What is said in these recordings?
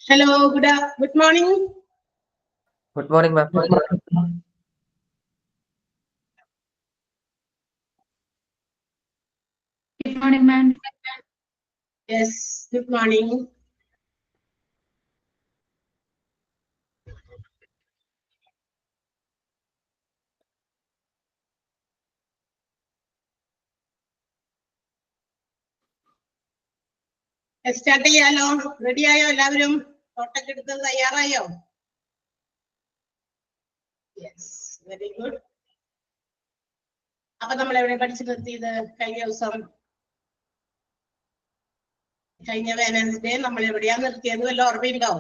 Hello, good morning. Good morning, ma'am. Good morning, ma'am. Yes, good morning. Start ചെയ്യാലോ? Ready ആയോ എല്ലാവരും? നോട്ടൊക്കെ എടുത്ത് തയ്യാറായോ? Yes, very good. അപ്പൊ നമ്മൾ എവിടെ പഠിച്ചു നിർത്തിയത്? കഴിഞ്ഞ ദിവസം കഴിഞ്ഞ വെനസ്ഡേ നമ്മൾ എവിടെയാ നിർത്തിയത്? വല്ല ഓർമ്മയുണ്ടോ?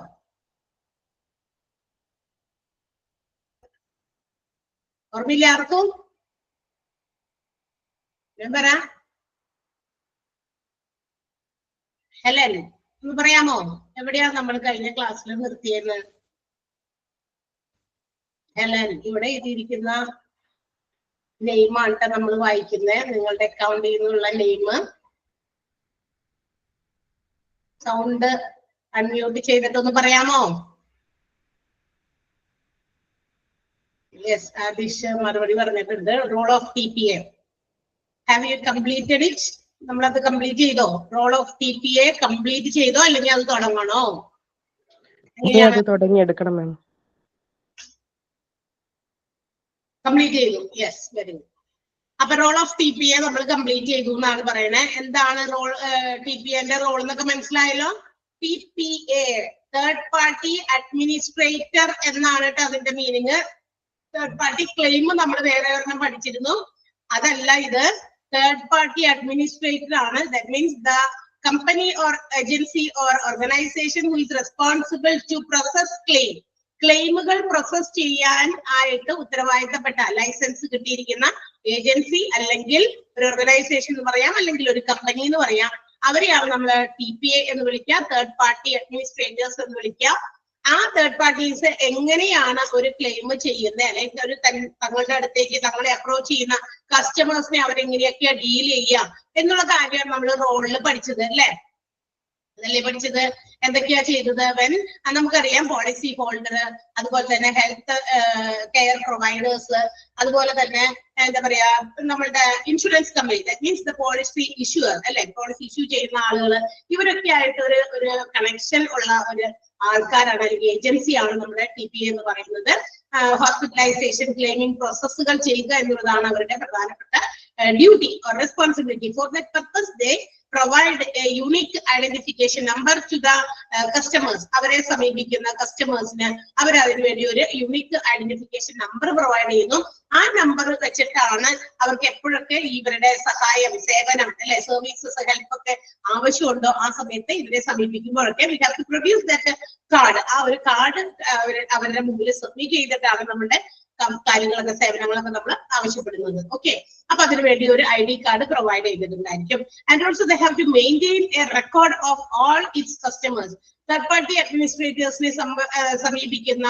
ഓർമ്മയില്ല ആർക്കും? ഞാൻ പറ. ഹെലൻ, ഒന്ന് പറയാമോ എവിടെയാ നമ്മൾ കഴിഞ്ഞ ക്ലാസ്സിൽ നിർത്തിയത്? ഹെലൻ, ഇവിടെ എഴുതിയിരിക്കുന്ന നെയിമാണ് നമ്മൾ വായിക്കുന്നത്. നിങ്ങളുടെ അക്കൗണ്ടിൽ നിന്നുള്ള നെയിം. സൗണ്ട് അൺമ്യൂട്ട് ചെയ്തിട്ടൊന്ന് പറയാമോ? യെസ്, ആദിഷ് മറുപടി പറഞ്ഞിട്ടുണ്ട്. Role of TPA. Have you completed it? നമ്മളത് കംപ്ലീറ്റ് ചെയ്തോ? റോൾ ഓഫ് TPA കംപ്ലീറ്റ് ചെയ്തോ അല്ലെങ്കിൽ അത് തുടങ്ങണോ? തുടങ്ങിയെടുക്കണം മാം. കംപ്ലീറ്റ് ചെയ്തു. Yes, very good. അപ്പൊ റോൾ ഓഫ് TPA നമ്മൾ കംപ്ലീറ്റ് ചെയ്തു എന്നാണ് പറയണേ. എന്താണ് റോൾ TPAന്റെ റോൾ എന്നൊക്കെ മനസ്സിലായല്ലോ? TPA തേർഡ് പാർട്ടി അഡ്മിനിസ്ട്രേറ്റർ എന്നാണ് കേട്ടോ അതിന്റെ മീനിങ്. തേർഡ് പാർട്ടി ക്ലെയിം നമ്മൾ വേറെ ഒരെണ്ണം പഠിച്ചിരുന്നു, അതല്ല ഇത്. തേർഡ് പാർട്ടി അഡ്മിനിസ്ട്രേറ്റർ ആണ്. That means the company or agency or organisation who is responsible to process claim. ക്ലെയിമുകൾ പ്രോസസ് ചെയ്യാൻ ആയിട്ട് ഉത്തരവാദിത്തപ്പെട്ട ലൈസൻസ് കിട്ടിയിരിക്കുന്ന ഏജൻസി അല്ലെങ്കിൽ ഒരു ഓർഗനൈസേഷൻ എന്ന് പറയാം, അല്ലെങ്കിൽ ഒരു കമ്പനി എന്ന് പറയാം. അവരെയാണ് നമ്മൾ TPA എന്ന് വിളിക്കുക, തേർഡ് പാർട്ടി അഡ്മിനിസ്ട്രേറ്റേഴ്സ് എന്ന് വിളിക്കുക. ആ തേർഡ് പാർട്ടീസ് എങ്ങനെയാണ് ഒരു ക്ലെയിം ചെയ്യുന്നത്, അല്ലെങ്കിൽ ഒരു തങ്ങളുടെ അടുത്തേക്ക് തങ്ങളെ അപ്രോച്ച് ചെയ്യുന്ന കസ്റ്റമേഴ്സിനെ അവരെങ്ങനെയൊക്കെയാ ഡീൽ ചെയ്യുക എന്നുള്ള കാര്യമാണ് നമ്മൾ റോളിൽ പഠിച്ചത് അല്ലേ? അതല്ലേ പഠിച്ചത്? എന്തൊക്കെയാ ചെയ്തത്? നമുക്കറിയാം പോളിസി ഹോൾഡർ, അതുപോലെ തന്നെ ഹെൽത്ത് കെയർ പ്രൊവൈഡേഴ്സ്, അതുപോലെ തന്നെ എന്താ പറയാ നമ്മളുടെ insurance company, that means the policy issuer അല്ലെ, പോളിസി ഇഷ്യൂ ചെയ്യുന്ന ആളുകൾ, ഇവരൊക്കെ ആയിട്ട് ഒരു കണക്ഷൻ ഉള്ള ഒരു ആൾക്കാരാണ്, അല്ലെങ്കിൽ ഏജൻസിയാണ് നമ്മുടെ TPA എന്ന് പറയുന്നത്. ഹോസ്പിറ്റലൈസേഷൻ ക്ലെയിമിംഗ് പ്രോസസ്സുകൾ ചെയ്യുക എന്നുള്ളതാണ് അവരുടെ പ്രധാനപ്പെട്ട duty or responsibility. For that purpose they provide a unique identification number to the customers. അവരെ സമീപിക്കുന്ന കസ്റ്റമേഴ്സിന് അവർ അതിനു വേണ്ടി ഒരു യുണീക്ക് ഐഡന്റിഫിക്കേഷൻ നമ്പർ പ്രൊവൈഡ് ചെയ്യുന്നു. ആ നമ്പർ വെച്ചിട്ടാണ് അവർക്ക് എപ്പോഴൊക്കെ ഇവരുടെ സഹായം, സേവനം അല്ലെ, സർവീസസ്, ഹെൽപ്പ് ഒക്കെ ആവശ്യമുണ്ടോ ആ സമയത്ത് ഇവരെ സമീപിക്കുമ്പോഴൊക്കെ we have to produce that card. ആ ഒരു കാർഡ് അവരുടെ മുമ്പിൽ സബ്മിറ്റ് ചെയ്തിട്ടാണ് നമ്മുടെ കാര്യങ്ങളൊക്കെ സേവനങ്ങളൊക്കെ നമ്മൾ ആവശ്യപ്പെടുന്നത്. ഓക്കെ, അപ്പൊ അതിനു വേണ്ടി ഒരു ID കാർഡ് പ്രൊവൈഡ് ചെയ്തിട്ടുണ്ടായിരിക്കും. And also they have to maintain a record of all its customers. Third party അഡ്മിനിസ്ട്രേറ്റേഴ്സിനെ സമീപിക്കുന്ന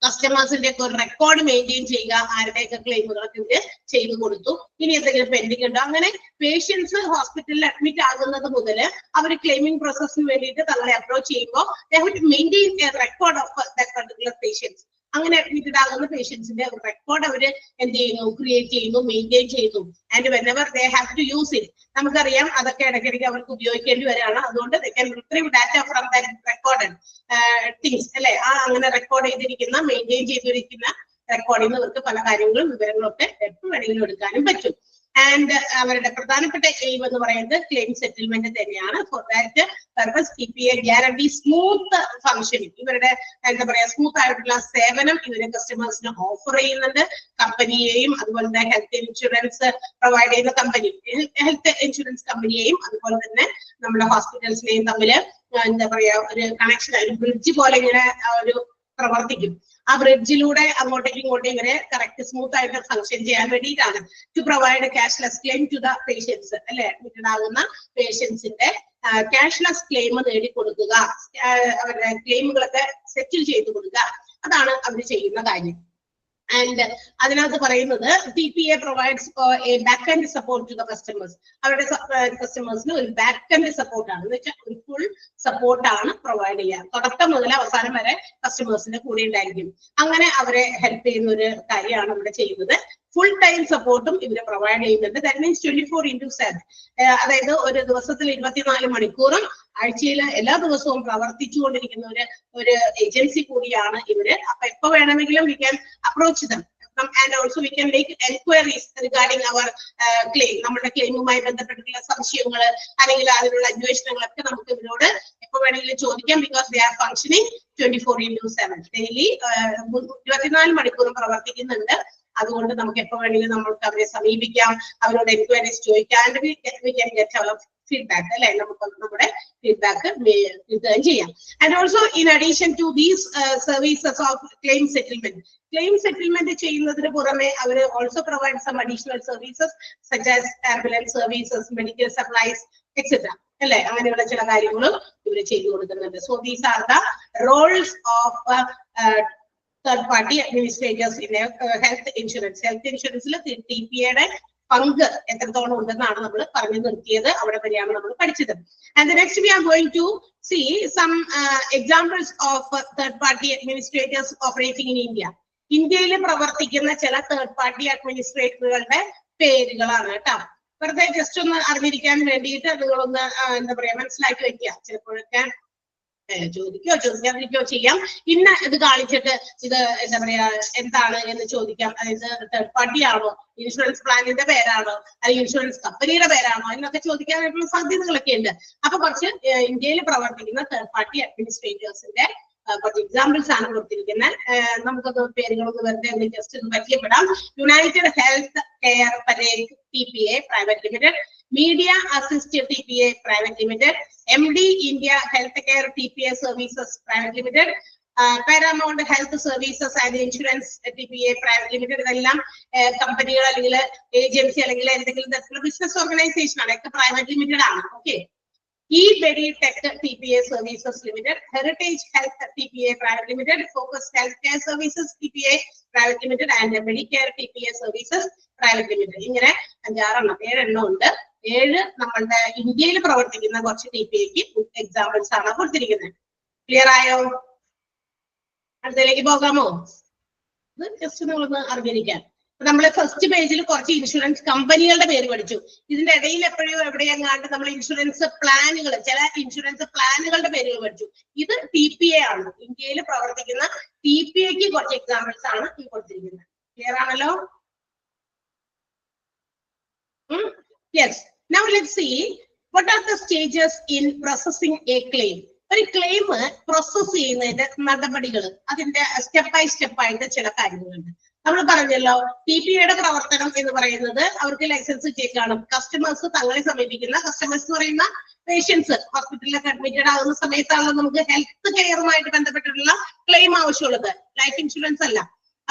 കസ്റ്റമേഴ്സിന്റെ ഒക്കെ ഒരു റെക്കോർഡ് മെയിൻറ്റെയിൻ ചെയ്യുക. ആരുടെയൊക്കെ ക്ലെയിമുകളൊക്കെ ഇവര് ചെയ്തു കൊടുത്തു, ഇനി എന്തെങ്കിലും പെൻഡിങ് ഉണ്ടോ. അങ്ങനെ പേഷ്യൻസ് ഹോസ്പിറ്റലിൽ അഡ്മിറ്റ് ആകുന്നത് മുതൽ അവർ ക്ലെയിമിംഗ് പ്രോസസ്സിന് വേണ്ടിയിട്ട് തങ്ങളെ അപ്രോച്ച് ചെയ്യുമ്പോൾ they have to maintain a record of that particular patients. അങ്ങനെ അഡ്മിറ്റഡ് ആകുന്ന പേഷ്യൻസിന്റെ റെക്കോർഡ് അവര് എന്ത് ചെയ്യുന്നു, ക്രിയേറ്റ് ചെയ്യുന്നു, മെയിൻറ്റെയിൻ ചെയ്യുന്നു. And whenever they have to use it, നമുക്കറിയാം അതൊക്കെ ഇടയ്ക്കിടയ്ക്ക് അവർക്ക് ഉപയോഗിക്കേണ്ടി വരികയാണ്. അതുകൊണ്ട് they can retrieve data from that recorded things അല്ലെ. ആ അങ്ങനെ റെക്കോർഡ് ചെയ്തിരിക്കുന്ന, മെയിൻറ്റെയിൻ ചെയ്തിരിക്കുന്ന റെക്കോർഡിൽ നിന്ന് ഇവർക്ക് പല കാര്യങ്ങളും വിവരങ്ങളും ഒക്കെ എപ്പോൾ വേണമെങ്കിലും എടുക്കാനും പറ്റും. ആൻഡ് അവരുടെ പ്രധാനപ്പെട്ട എയിം എന്ന് പറയുന്നത് ക്ലെയിം സെറ്റിൽമെന്റ് തന്നെയാണ്. For that purpose TPA guarantee smooth functioning, ഇവരുടെ എന്താ പറയാ സ്മൂത്ത് ആയിട്ടുള്ള സേവനം ഇവര് കസ്റ്റമേഴ്സിന് ഓഫർ ചെയ്യുന്നുണ്ട്. കമ്പനിയെയും അതുപോലെ തന്നെ ഹെൽത്ത് ഇൻഷുറൻസ് പ്രൊവൈഡ് ചെയ്യുന്ന കമ്പനി, ഹെൽത്ത് ഇൻഷുറൻസ് കമ്പനിയെയും അതുപോലെ തന്നെ നമ്മുടെ ഹോസ്പിറ്റൽസിനെയും തമ്മിൽ എന്താ പറയാ ഒരു കണക്ഷൻ, ഒരു ബ്രിഡ്ജ് പോലെ ഇങ്ങനെ ഒരു പ്രവർത്തിക്കും. ആ ബ്രിഡ്ജിലൂടെ അങ്ങോട്ടേക്കും ഇങ്ങോട്ടേക്കും ഇവരെ കറക്റ്റ് സ്മൂത്ത് ആയിട്ട് ഫംഗ്ഷൻ ചെയ്യാൻ വേണ്ടിയിട്ടാണ്. To provide cashless claim to the patients അല്ലെ, അഡ്മിറ്റഡ് ആകുന്ന പേഷ്യൻസിന്റെ ക്യാഷ്ലെസ് ക്ലെയിം നേടിക്കൊടുക്കുക, അവരുടെ ക്ലെയിമുകളൊക്കെ സെറ്റിൽ ചെയ്ത് കൊടുക്കുക, അതാണ് അവർ ചെയ്യുന്ന കാര്യം. ആൻഡ് അതിനകത്ത് പറയുന്നത് TPA provides a back end support to the customers. അവരുടെ കസ്റ്റമേഴ്സിന് ഒരു ബാക്ക് എൻഡ് സപ്പോർട്ടാണ് എന്ന് വെച്ചാൽ ഒരു ഫുൾ സപ്പോർട്ടാണ് പ്രൊവൈഡ് ചെയ്യുക. തുടക്കം മുതൽ അവസാനം വരെ കസ്റ്റമേഴ്സിന്റെ കൂടെ ഉണ്ടായിരിക്കും. അങ്ങനെ അവരെ ഹെൽപ്പ് ചെയ്യുന്ന ഒരു കാര്യമാണ് ഇവിടെ ചെയ്യുന്നത്. ഫുൾ ടൈം സപ്പോർട്ടും ഇവര് പ്രൊവൈഡ് ചെയ്യുന്നുണ്ട്. ദാറ്റ് മീൻസ് 24/7, അതായത് ഒരു ദിവസത്തിൽ 24 മണിക്കൂറും ആഴ്ചയിൽ എല്ലാ ദിവസവും പ്രവർത്തിച്ചുകൊണ്ടിരിക്കുന്ന ഒരു ഏജൻസി കൂടിയാണ് ഇവര്. അപ്പൊ എപ്പോ വേണമെങ്കിലും we can approach dum and also we can make enquiries regarding our claim. നമ്മുടെ ക്ലെയിമുമായി ബന്ധപ്പെട്ടിട്ടുള്ള സംശയങ്ങൾ അല്ലെങ്കിൽ അതിനുള്ള അന്വേഷണങ്ങളൊക്കെ നമുക്ക് ഇവരോട് എപ്പോ വേണമെങ്കിലും ചോദിക്കാം. Because they are functioning 24/7 daily 24 മണിക്കൂറും പ്രവർത്തിക്കുന്നുണ്ട്. അതുകൊണ്ട് നമുക്ക് എപ്പോ വേണമെങ്കിലും നമുക്ക് അവരെ സമീപിക്കാം, അവരോട് എൻക്വയറീസ് ചോദിക്കാം. we can get our feedback, അല്ലെ, നമുക്ക് നമ്മുടെ ഫീഡ്ബാക്ക് റിട്ടേൺ ചെയ്യാം. And also in addition to these services of claim settlement ചെയ്യുന്നതിന് പുറമെ അവർ also provide some additional services such as ambulance services, medical supplies etcetera, അല്ലെ, അങ്ങനെയുള്ള ചില കാര്യങ്ങളും ഇവർ ചെയ്തു കൊടുക്കുന്നുണ്ട്. So these are the roles of third party administrators in health insurance. Health insurance TPA പങ്ക് എത്രത്തോളം ഉണ്ടെന്നാണ് നമ്മൾ പറഞ്ഞു നിർത്തിയത്. അവിടെ വരെയാണ് നമ്മൾ പഠിച്ചത്. And the next we are going to see some examples of third party administrators operating in India. ഇന്ത്യയിൽ പ്രവർത്തിക്കുന്ന ചില തേർഡ് പാർട്ടി അഡ്മിനിസ്ട്രേറ്ററുകളുടെ പേരുകളാണ് കേട്ടോ. വെറുതെ ജസ്റ്റ് ഒന്ന് അറിഞ്ഞിരിക്കാൻ വേണ്ടിയിട്ട് നിങ്ങളൊന്ന് എന്താ പറയാ മനസ്സിലാക്കി വെക്കുക. ചിലപ്പോഴൊക്കെ ചോദിക്കാതിരിക്കോ ചെയ്യാം. ഇന്ന ഇത് കാണിച്ചിട്ട് ഇത് എന്താ പറയാ എന്താണ് എന്ന് ചോദിക്കാം. അതായത് തേർഡ് പാർട്ടി ആണോ, ഇൻഷുറൻസ് പ്ലാനിന്റെ പേരാണോ, അല്ലെങ്കിൽ ഇൻഷുറൻസ് കമ്പനിയുടെ പേരാണോ എന്നൊക്കെ ചോദിക്കാനായിട്ടുള്ള സാധ്യതകളൊക്കെ ഉണ്ട്. അപ്പൊ കുറച്ച് ഇന്ത്യയിൽ പ്രവർത്തിക്കുന്ന തേർഡ് പാർട്ടി അഡ്മിനിസ്ട്രേറ്റേഴ്സിന്റെ കുറച്ച് എക്സാമ്പിൾസ് ആണ് കൊടുത്തിരിക്കുന്നത്. നമുക്കത് പേരുകളൊന്ന് വെറുതെ ജസ്റ്റ് ഒന്ന് പരിചയപ്പെടാം. United health care parade TPA private limited, media assist TPA private limited, MD India health care TPA services private limited, Paramount health services and insurance TPA private limited. ഇതെല്ലാം കമ്പനികൾ അല്ലെങ്കിൽ ഏജൻസി അല്ലെങ്കിൽ എന്തെങ്കിലും തരത്തിലുള്ള ബിസിനസ് ഓർഗനൈസേഷൻ ആണ്, ഒക്കെ private limited ആണ്. Okay. E-Bedi Tech TPA Services Limited, Heritage Health TPA Private Limited, Focus Healthcare Services TPA Private Limited, and Medicare TPA Services Private Limited. ഇങ്ങനെ 7 ഉണ്ട്. 7 നമ്മളുടെ ഇന്ത്യയിൽ പ്രവർത്തിക്കുന്ന കുറച്ച് TPAക്ക് എക്സാമ്പിൾസ് ആണ് കൊടുത്തിരിക്കുന്നത്. ക്ലിയർ ആയോ? അടുത്തതിലേക്ക് പോകാമോ? ഇത് ജസ്റ്റ് നിങ്ങളൊന്ന് അറിഞ്ഞിരിക്കാൻ. നമ്മൾ ഫസ്റ്റ് പേജിൽ കുറച്ച് ഇൻഷുറൻസ് കമ്പനികളുടെ പേര് പഠിച്ചു. ഇതിന്റെ ഇടയിൽ എപ്പോഴും എവിടെയെങ്ങാണ്ട് നമ്മൾ ഇൻഷുറൻസ് പ്ലാനുകൾ, ചില ഇൻഷുറൻസ് പ്ലാനുകളുടെ പേരുകൾ പഠിച്ചു. ഇത് TPA ആണ്. ഇന്ത്യയിൽ പ്രവർത്തിക്കുന്ന TPAക്ക് കുറച്ച് എക്സാമ്പിൾസ് ആണ് ഈ കൊടുത്തിരിക്കുന്നത്. ക്ലിയർ ആണല്ലോ? Yes. Now let's see what are the stages in processing a claim. ഒരു ക്ലെയിം പ്രോസസ് ചെയ്യുന്നതിന്റെ നടപടികൾ, അതിന്റെ സ്റ്റെപ്പ് ബൈ സ്റ്റെപ്പ് ആയിട്ട് ചില കാര്യങ്ങളുണ്ട്. നമ്മൾ പറഞ്ഞല്ലോ TPAയുടെ പ്രവർത്തനം എന്ന് പറയുന്നത് അവർക്ക് ലൈസൻസ് കിട്ടിയേക്കാണ്. കസ്റ്റമേഴ്സ് തങ്ങളെ സമീപിക്കുന്ന കസ്റ്റമേഴ്സ് എന്ന് പറയുന്ന പേഷ്യൻസ് ഹോസ്പിറ്റലിലൊക്കെ അഡ്മിറ്റഡ് ആകുന്ന സമയത്താണല്ലോ നമുക്ക് ഹെൽത്ത് കെയറുമായിട്ട് ബന്ധപ്പെട്ടിട്ടുള്ള ക്ലെയിം ആവശ്യമുള്ളത്, ലൈഫ് ഇൻഷുറൻസ് അല്ല.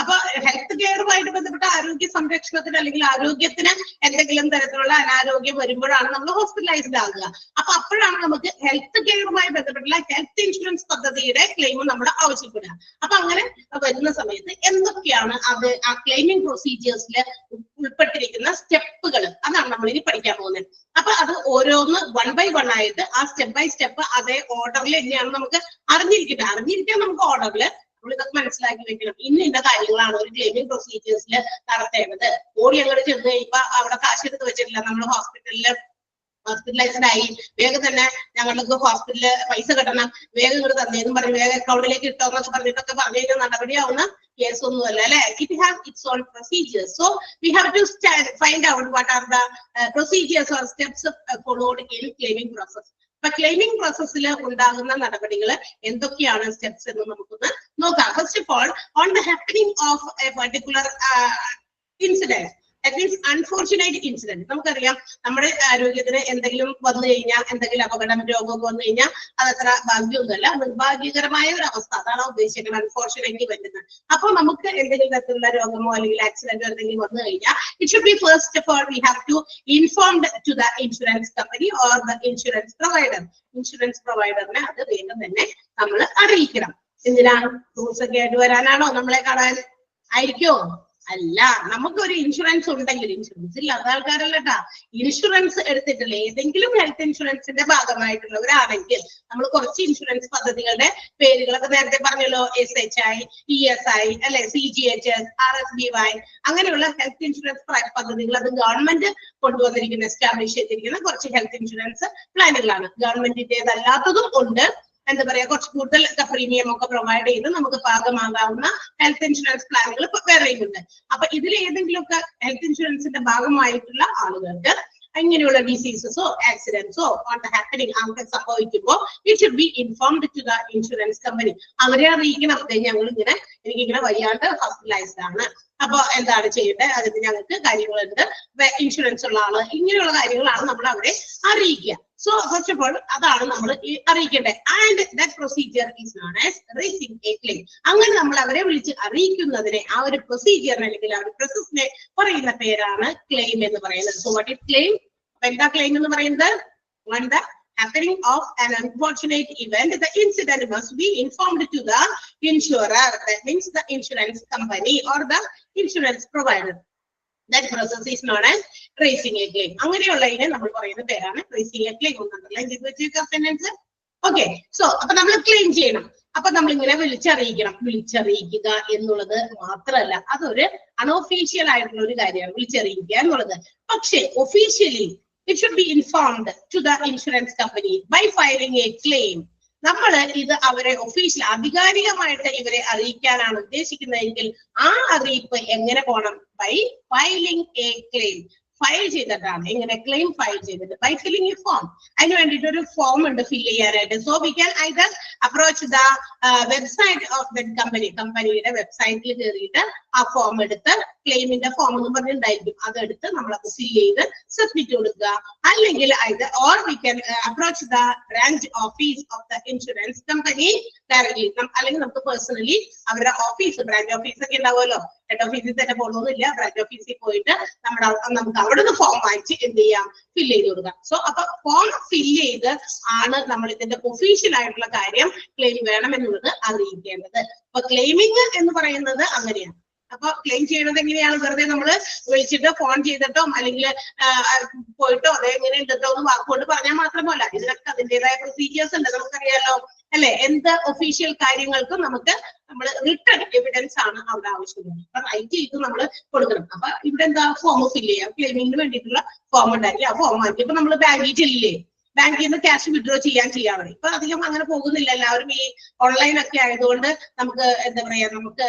അപ്പൊ ഹെൽത്ത് കെയറുമായിട്ട് ബന്ധപ്പെട്ട ആരോഗ്യ സംരക്ഷണത്തിന് അല്ലെങ്കിൽ ആരോഗ്യത്തിന് എന്തെങ്കിലും തരത്തിലുള്ള അനാരോഗ്യം വരുമ്പോഴാണ് നമ്മൾ ഹോസ്പിറ്റലൈസ്ഡ് ആകുക. അപ്പൊ അപ്പോഴാണ് നമുക്ക് ഹെൽത്ത് കെയറുമായി ബന്ധപ്പെട്ടുള്ള ഹെൽത്ത് ഇൻഷുറൻസ് പദ്ധതിയുടെ ക്ലെയിം നമ്മൾ ആവശ്യപ്പെടുക. അപ്പൊ അങ്ങനെ വരുന്ന സമയത്ത് എന്തൊക്കെയാണ് അത് ആ ക്ലെയിമിംഗ് പ്രൊസീജിയേഴ്സിൽ ഉൾപ്പെട്ടിരിക്കുന്ന സ്റ്റെപ്പുകൾ, അതാണ് നമ്മൾ ഇനി പഠിക്കാൻ പോകുന്നത്. അപ്പൊ അത് ഓരോന്ന് 1 by 1 ആയിട്ട് ആ സ്റ്റെപ്പ് ബൈ സ്റ്റെപ്പ് അതേ ഓർഡറിൽ തന്നെയാണ് നമുക്ക് അറിഞ്ഞിരിക്കാൻ നമുക്ക് ഓർഡറിൽ ഇതൊക്കെ മനസ്സിലാക്കി വെക്കണം. ഇന്ന കാര്യങ്ങളാണ് ഒരു ക്ലെയിമിംഗ് പ്രൊസീജിയേഴ്സിൽ നടത്തേണ്ടത്. ഓടി അങ്ങോട്ട് ചെന്ന് കഴിയുമ്പോ അവിടെ കാശ് എടുത്ത് വെച്ചിട്ടില്ല, നമ്മൾ ഹോസ്പിറ്റലൈസ്ഡ് ആയി, വേഗം തന്നെ ഞങ്ങൾക്ക് ഹോസ്പിറ്റലില് പൈസ കിട്ടണം, വേഗം ഇങ്ങോട്ട് തന്നേന്നും പറഞ്ഞ് വേഗം അക്കൗണ്ടിലേക്ക് ഇട്ടോന്നൊക്കെ പറഞ്ഞിട്ടൊക്കെ പറഞ്ഞു കഴിഞ്ഞാൽ നടപടിയാവുന്ന കേസ് ഒന്നുമല്ല, അല്ലെ? It have its own procedures. So we have to find out what are the procedures or steps followed in claiming process. അപ്പൊ ക്ലെയിമിംഗ് പ്രോസസ്സിൽ ഉണ്ടാകുന്ന നടപടികൾ എന്തൊക്കെയാണ് സ്റ്റെപ്സ് എന്ന് നമുക്കൊന്ന് നോക്കാം. First of all, on the happening of a particular incident, that means unfortunate incident. നമുക്കറിയാം നമ്മുടെ ആരോഗ്യത്തിന് എന്തെങ്കിലും വന്നു കഴിഞ്ഞാൽ, എന്തെങ്കിലും അപകടം രോഗമൊക്കെ വന്നു കഴിഞ്ഞാൽ അതത്ര ഭാഗ്യമൊന്നുമല്ല, നിർഭാഗ്യകരമായ ഒരു അവസ്ഥ, അതാണ് ഉദ്ദേശിക്കുന്നത് അൺഫോർച്ചുനേറ്റ്ലി വരുന്നത്. അപ്പൊ നമുക്ക് എന്തെങ്കിലും തരത്തിലുള്ള രോഗമോ അല്ലെങ്കിൽ ആക്സിഡന്റോ എന്തെങ്കിലും വന്നു കഴിഞ്ഞാൽ it should be first of all we have to informed to the insurance company or the insurance provider. Insurance പ്രൊവൈഡറിനെ അത് വേഗം തന്നെ നമ്മൾ അറിയിക്കണം. എന്തിനാണ്? റൂൾസ് ഒക്കെ ആയിട്ട് വരാനാണോ നമ്മളെ കാണാൻ? ആയിരിക്കോ? അല്ല. നമുക്കൊരു ഇൻഷുറൻസ് ഉണ്ടെങ്കിൽ, ഇൻഷുറൻസ് ഇല്ലാത്ത ആൾക്കാരല്ലട്ടാ, ഇൻഷുറൻസ് എടുത്തിട്ടില്ല, ഏതെങ്കിലും ഹെൽത്ത് ഇൻഷുറൻസിന്റെ ഭാഗമായിട്ടുള്ളവരാണെങ്കിൽ നമ്മൾ കുറച്ച് ഇൻഷുറൻസ് പദ്ധതികളുടെ പേരുകളൊക്കെ നേരത്തെ പറഞ്ഞല്ലോ, SHI, ESI അല്ലെ, CGHS, RSBY, അങ്ങനെയുള്ള ഹെൽത്ത് ഇൻഷുറൻസ് പദ്ധതികൾ അത് ഗവൺമെന്റ് കൊണ്ടുവന്നിരിക്കുന്ന, എസ്റ്റാബ്ലിഷ് ചെയ്തിരിക്കുന്ന കുറച്ച് ഹെൽത്ത് ഇൻഷുറൻസ് പ്ലാനുകളാണ്. ഗവൺമെന്റിന്റേതല്ലാത്തതും ഉണ്ട്. എന്താ പറയാ, കുറച്ച് കൂടുതൽ പ്രീമിയം ഒക്കെ പ്രൊവൈഡ് ചെയ്ത് നമുക്ക് ഭാഗമാകാവുന്ന ഹെൽത്ത് ഇൻഷുറൻസ് പ്ലാനുകൾ വേറെയുണ്ട്. അപ്പൊ ഇതിൽ ഏതെങ്കിലുമൊക്കെ ഹെൽത്ത് ഇൻഷുറൻസിന്റെ ഭാഗമായിട്ടുള്ള ആളുകൾക്ക് ഇങ്ങനെയുള്ള ഡിസീസസോ ആക്സിഡന്റ്സോ ഹാപ്പനിങ് അങ്ങനെ സംഭവിക്കുമ്പോൾ it should be informed to the insurance company. അവരെ അറിയിക്കണം, എനിക്കിങ്ങനെ വയ്യാണ്ട് ഹോസ്പിറ്റലൈസ്ഡ് ആണ്, അപ്പൊ എന്താണ് ചെയ്യേണ്ടത്, അതിന് ഞങ്ങൾക്ക് കാര്യങ്ങളുണ്ട്, ഇൻഷുറൻസ് ഉള്ള ആള്, ഇങ്ങനെയുള്ള കാര്യങ്ങളാണ് നമ്മൾ അവരെ അറിയിക്കുക. സോ ഫസ്റ്റ് ഓഫ് ഓൾ അതാണ് നമ്മൾ അറിയിക്കേണ്ടത്. And that procedure is known as raising a claim. അങ്ങനെ നമ്മൾ അവരെ വിളിച്ച് അറിയിക്കുന്നതിനെ, ആ ഒരു പ്രൊസീജിയറിനെ അല്ലെങ്കിൽ ആ ഒരു പ്രോസസ്സിനെ പറയുന്ന പേരാണ് ക്ലെയിം എന്ന് പറയുന്നത്. So what is claim? എന്താ ക്ലെയിം എന്ന് പറയുന്നത്? When the happening of an unfortunate event, the incident must be informed to the insurer, that means the insurance company or the insurance provider. That process is known as raising a claim. അങ്ങനെയുള്ളതിനെ നമ്മൾ പറയുന്ന പേരാണ് raising a claim. Okay. So അപ്പൊ നമ്മൾ claim ചെയ്യണം. അപ്പൊ നമ്മൾ ഇങ്ങനെ വിളിച്ചറിയിക്കുക എന്നുള്ളത് മാത്രമല്ല, അതൊരു അൺഒഫീഷ്യൽ ആയിട്ടുള്ള ഒരു കാര്യമാണ് വിളിച്ചറിയിക്കുക എന്നുള്ളത്. പക്ഷേ officially it should be informed to the insurance company by filing a claim. നമ്മൾ ഇത് അവരെ ഒഫീഷ്യൽ ആധികാരികമായിട്ട് ഇവരെ അറിയിക്കാനാണ് ഉദ്ദേശിക്കുന്നതെങ്കിൽ ആ അറിയിപ്പ് എങ്ങനെ പോകണം? By filing a claim. File ചെയ്തിട്ടാണ്. എങ്ങനെ? ക്ലെയിം ഫയൽ ചെയ്തിട്ട് ബൈ ഫില്ലിംഗ് എ ഫോം. അതിന് വേണ്ടിയിട്ട് ഒരു ഫോം ഉണ്ട് ഫിൽ ചെയ്യാനായിട്ട്. So we can either approach the website of that company. കമ്പനിയുടെ വെബ്സൈറ്റിൽ കയറിയിട്ട് ആ ഫോം എടുത്ത്, ക്ലെയിമിന്റെ ഫോം എന്ന് പറഞ്ഞിട്ടുണ്ടായിരിക്കും, അതെടുത്ത് നമ്മളത് ഫിൽ ചെയ്ത് സബ്മിറ്റ് കൊടുക്കുക. അല്ലെങ്കിൽ or we can approach the branch office of the insurance company directly. അല്ലെങ്കിൽ നമുക്ക് പേഴ്സണലി അവരുടെ ഓഫീസ്, ബ്രാഞ്ച് ഓഫീസ് ഒക്കെ ഉണ്ടാവുമല്ലോ, ഹെഡ് ഓഫീസിൽ തന്നെ പോകണമെന്നില്ല, ബ്രാഞ്ച് ഓഫീസിൽ പോയിട്ട് നമുക്ക് അവിടെ നിന്ന് ഫോം വാങ്ങിച്ച് എന്ത് ചെയ്യാം? ഫിൽ ചെയ്ത് കൊടുക്കാം. സോ അപ്പൊ ഫോം ഫിൽ ചെയ്ത് ആണ് നമ്മൾ ഇതിന്റെ ഒഫീഷ്യൽ ആയിട്ടുള്ള കാര്യം ക്ലെയിം വേണമെന്നുള്ളത് അറിയിക്കേണ്ടത്. അപ്പൊ ക്ലെയിമിങ് എന്ന് പറയുന്നത് അങ്ങനെയാണ്. അപ്പൊ ക്ലെയിം ചെയ്യുന്നത് എങ്ങനെയാണ്? വെറുതെ നമ്മൾ വിളിച്ചിട്ടോ ഫോൺ ചെയ്തിട്ടോ അല്ലെങ്കിൽ പോയിട്ടോ അതെങ്ങനെ ഉണ്ടോ എന്ന് വാക്കുകൊണ്ട് പറഞ്ഞാൽ മാത്രമല്ല, ഇതിനൊക്കെ അതിൻ്റെതായ പ്രൊസീജിയേഴ്സ് ഉണ്ട്, നമുക്കറിയാലോ അല്ലെ. എന്ത് ഒഫീഷ്യൽ കാര്യങ്ങൾക്കും നമുക്ക് നമ്മൾ റിട്ടേൺ എവിഡൻസ് ആണ് അവിടെ ആവശ്യമുള്ളത്. അപ്പൊ റൈറ്റ് ചെയ്ത് നമ്മൾ കൊടുക്കണം. അപ്പൊ ഇവിടെ എന്താ? ഫോം ഫിൽ ചെയ്യാം. ക്ലെയിമിങ്ങിന് വേണ്ടിയിട്ടുള്ള ഫോം ഉണ്ടാക്കി ആ ഫോം വാങ്ങിക്കും. ഇപ്പൊ നമ്മൾ ബാങ്കിൽ ചെല്ലില്ലേ, ബാങ്കിൽ നിന്ന് ക്യാഷ് വിഡ്രോ ചെയ്യാൻ പറയും. ഇപ്പൊ അധികം അങ്ങനെ പോകുന്നില്ല, എല്ലാവരും ഈ ഓൺലൈൻ ഒക്കെ ആയതുകൊണ്ട് നമുക്ക് എന്താ പറയാ, നമുക്ക്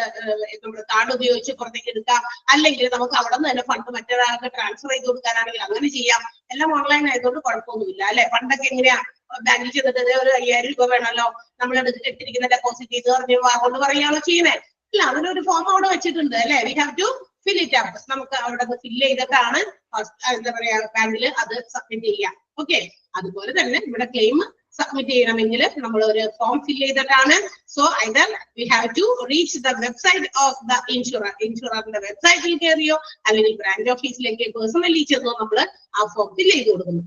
നമ്മുടെ കാർഡ് ഉപയോഗിച്ച് പുറത്തേക്ക് എടുക്കാം, അല്ലെങ്കിൽ നമുക്ക് അവിടെ നിന്ന് തന്നെ ഫണ്ട് മറ്റൊരാൾക്ക് ട്രാൻസ്ഫർ ചെയ്ത് കൊടുക്കാനാണെങ്കിൽ അങ്ങനെ ചെയ്യാം. എല്ലാം ഓൺലൈൻ ആയതുകൊണ്ട് കുഴപ്പമൊന്നുമില്ല അല്ലെ. പണ്ടൊക്കെ എങ്ങനെയാ? ബാങ്കിൽ ചെയ്തിട്ട് ഒരു 5000 രൂപ വേണമല്ലോ, നമ്മൾ എടുത്തിരിക്കുന്ന ഡെപ്പോസിറ്റ് ചെയ്ത് കൊണ്ട് പറയുകയാണോ ചെയ്യുന്നത്? ഇല്ല, അതിനൊരു ഫോം അവിടെ വെച്ചിട്ടുണ്ട് അല്ലെ. We have to fill it up. നമുക്ക് അവിടെ ഫില്ല് ചെയ്തിട്ടാണ് എന്താ പറയാ ബാങ്കിൽ അത് സബ്മിറ്റ് ചെയ്യാം. ഓക്കെ. അതുപോലെ തന്നെ ഇവിടെ ക്ലെയിം സബ്മിറ്റ് ചെയ്യണമെങ്കിൽ നമ്മൾ ഒരു ഫോം ഫിൽ ചെയ്തിട്ടാണ്. So either we have to reach the website of the insurer. ഇൻഷുററിന്റെ വെബ്സൈറ്റിൽ കയറിയോ അല്ലെങ്കിൽ ബ്രാഞ്ച് ഓഫീസിലേക്ക് പേഴ്സണലി ചെന്നോ നമ്മൾ ആ ഫോം ഫിൽ ചെയ്ത് കൊടുക്കുന്നു.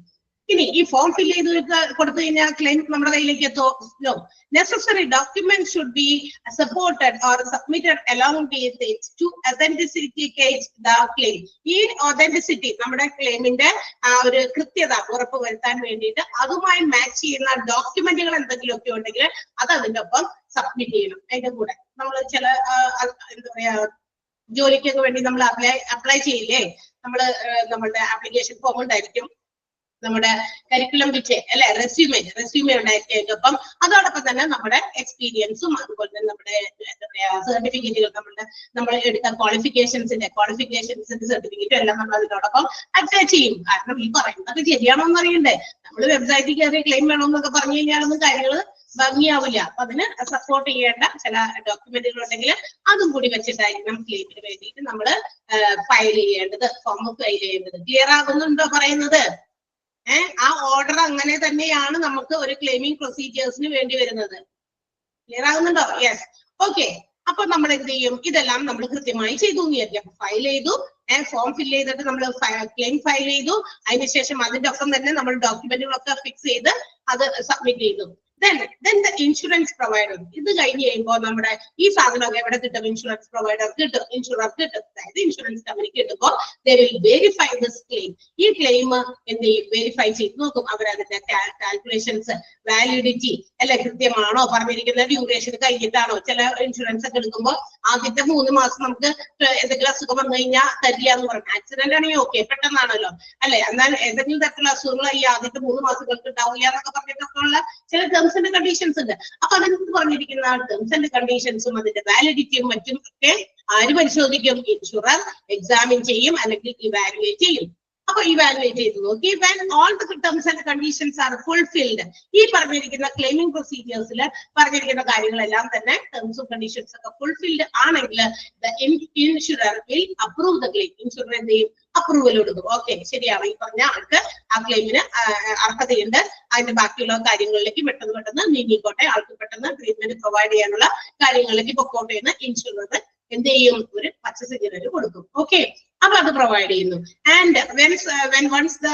ഇനി ഈ ഫോം ഫിൽ ചെയ്ത് കൊടുത്തു കഴിഞ്ഞാൽ ക്ലെയിം നമ്മുടെ കയ്യിലേക്ക് എത്തോ? No. Necessary document should be supported or submitted along with it to authenticate the claim. ഈ ഒതന്റിസിറ്റി, നമ്മുടെ ക്ലെയിമിന്റെ ആ ഒരു കൃത്യത ഉറപ്പുവരുത്താൻ വേണ്ടിയിട്ട് അതുമായി മാച്ച് ചെയ്യുന്ന ഡോക്യുമെന്റുകൾ എന്തെങ്കിലുമൊക്കെ ഉണ്ടെങ്കിൽ അത് അതിന്റെ ഒപ്പം സബ്മിറ്റ് ചെയ്യണം. അതിന്റെ കൂടെ നമ്മൾ ചില എന്താ പറയാ ജോലിക്കൊക്കെ വേണ്ടി നമ്മൾ അപ്ലൈ ചെയ്യില്ലേ, നമ്മളുടെ ആപ്ലിക്കേഷൻ ഫോം ഉണ്ടായിരിക്കും, നമ്മുടെ കരിക്കുലം വിറ്റ് അല്ലെ, റെസ്യൂമേ ഉണ്ടായിരിക്കും. അപ്പം അതോടൊപ്പം തന്നെ നമ്മുടെ എക്സ്പീരിയൻസും അതുപോലെ തന്നെ നമ്മുടെ എന്താ പറയാ സർട്ടിഫിക്കറ്റുകൾ, നമ്മൾ എടുത്ത ക്വാളിഫിക്കേഷൻസിന്റെ സർട്ടിഫിക്കറ്റും എല്ലാം നമ്മൾ അതിനോടൊപ്പം അറ്റാച്ച് ചെയ്യും. കാരണം ഈ പറയുന്നതൊക്കെ ശരിയാണോ എന്ന് അറിയണ്ടേ. നമ്മൾ വെബ്സൈറ്റിൽ കയറി ക്ലെയിം വേണമെന്നൊക്കെ പറഞ്ഞു കഴിഞ്ഞാലൊന്നും കാര്യങ്ങൾ ഭംഗിയാവില്ല. അപ്പൊ അതിന് സപ്പോർട്ട് ചെയ്യേണ്ട ചില ഡോക്യുമെന്റുകൾ ഉണ്ടെങ്കിൽ അതും കൂടി വെച്ചിട്ടായിരിക്കണം ക്ലെയിമിന് വേണ്ടിയിട്ട് നമ്മൾ ഫയൽ ചെയ്യേണ്ടത്, ഫോം ഫയൽ ചെയ്യേണ്ടത്. ക്ലിയർ ആകുന്നുണ്ടോ പറയുന്നത്? ആ ഓർഡർ അങ്ങനെ തന്നെയാണ് നമുക്ക് ഒരു ക്ലെയിമിംഗ് പ്രൊസീജിയേഴ്സിന് വേണ്ടി വരുന്നത്. ക്ലിയർ ആകുന്നുണ്ടോ? യെസ്. ഓക്കെ. അപ്പൊ നമ്മൾ എന്ത് ചെയ്യും? ഇതെല്ലാം നമ്മൾ കൃത്യമായി ചെയ്തു എന്ന് വിചാരിക്കാം. ഫയൽ ചെയ്തു, ഫോം ഫിൽ ചെയ്തിട്ട് നമ്മൾ ക്ലെയിം ഫയൽ ചെയ്തു, അതിനുശേഷം അതിന്റെ ഒപ്പം തന്നെ നമ്മൾ ഡോക്യുമെന്റുകളൊക്കെ ഫിക്സ് ചെയ്ത് അത് സബ്മിറ്റ് ചെയ്തു. then the insurance provider. ഇത് കഴിഞ്ഞ് കഴിയുമ്പോൾ നമ്മുടെ ഈ സാധനമൊക്കെ എവിടെ കിട്ടും? ഇൻഷുറൻസ് പ്രൊവൈഡർ കിട്ടും, ഇൻഷുറർ കിട്ടും, അതായത് ഇൻഷുറൻസ് കമ്പനി കിട്ടുമ്പോൾ they will verify this claim. ഈ ക്ലെയിം എന്ത് ചെയ്യും? വെരിഫൈ ചെയ്ത് നോക്കും. അവരതിന്റെ കാൽക്കുലേഷൻസ്, വാലിഡിറ്റി അല്ലെ കൃത്യമാണോ, പറഞ്ഞിരിക്കുന്ന ഡ്യൂറേഷൻ കഴിഞ്ഞിട്ടാണോ. ചില ഇൻഷുറൻസ് ഒക്കെ എടുക്കുമ്പോൾ ആദ്യത്തെ 3 മാസം നമുക്ക് എന്തെങ്കിലും അസുഖം വന്നു കഴിഞ്ഞാൽ തരില്ല എന്ന് പറഞ്ഞു. ആക്സിഡന്റ് ആണെങ്കിൽ ഓക്കെ, പെട്ടെന്നാണല്ലോ അല്ലെ. എന്നാൽ ഏതെങ്കിലും തരത്തിലുള്ള അസുഖങ്ങൾ ഈ ആദ്യത്തെ 3 മാസങ്ങൾക്ക് ഉണ്ടാവില്ല എന്നൊക്കെ പറഞ്ഞിട്ടൊക്കെ ഉള്ള ചില ടേംസ് ആൻഡ് കണ്ടീഷൻസ് ഉണ്ട്. അപ്പൊ അതിനകത്ത് പറഞ്ഞിരിക്കുന്ന ടേംസ് ആൻഡ് കണ്ടീഷൻസും അതിന്റെ വാലിഡിറ്റിയും മറ്റും ഒക്കെ ആര് പരിശോധിക്കും? ഇൻഷുറർ എക്സാമിൻ ചെയ്യും, അല്ലെങ്കിൽ ഇവാലുവേറ്റ് ചെയ്യും. അപ്പൊ ഇവാലുവേറ്റ് ചെയ്ത് നോക്കി when all the terms and conditions are fulfilled, ഈ പറഞ്ഞിരിക്കുന്ന ക്ലെയിമിംഗ് പ്രൊസീജിയേഴ്സിൽ പറഞ്ഞിരിക്കുന്ന കാര്യങ്ങളെല്ലാം തന്നെ ടേംസും കണ്ടീഷൻസ് ഒക്കെ ഫുൾഫിൽഡ് ആണെങ്കിൽ the insurer will approve the claim. Insurer എന്ത് ചെയ്യും? അപ്രൂവൽ കൊടുക്കും. ഓക്കെ, ശരിയാണ്, ഈ പറഞ്ഞ ആൾക്ക് ആ ക്ലെയിമിന് അർഹതയുണ്ട്, അതിന്റെ ബാക്കിയുള്ള കാര്യങ്ങളിലേക്ക് പെട്ടെന്ന് നീങ്ങിക്കോട്ടെ, ആൾക്ക് പെട്ടെന്ന് ട്രീറ്റ്മെന്റ് പ്രൊവൈഡ് ചെയ്യാനുള്ള കാര്യങ്ങളിലേക്ക് പൊക്കോട്ടെ എന്ന് ഇൻഷുറർ എന്ത് ചെയ്യും? ഒരു പച്ച സിഗ്നൽ കൊടുക്കും. ഓക്കെ, അപ്പൊ അത് പ്രൊവൈഡ് ചെയ്യുന്നു. And when once the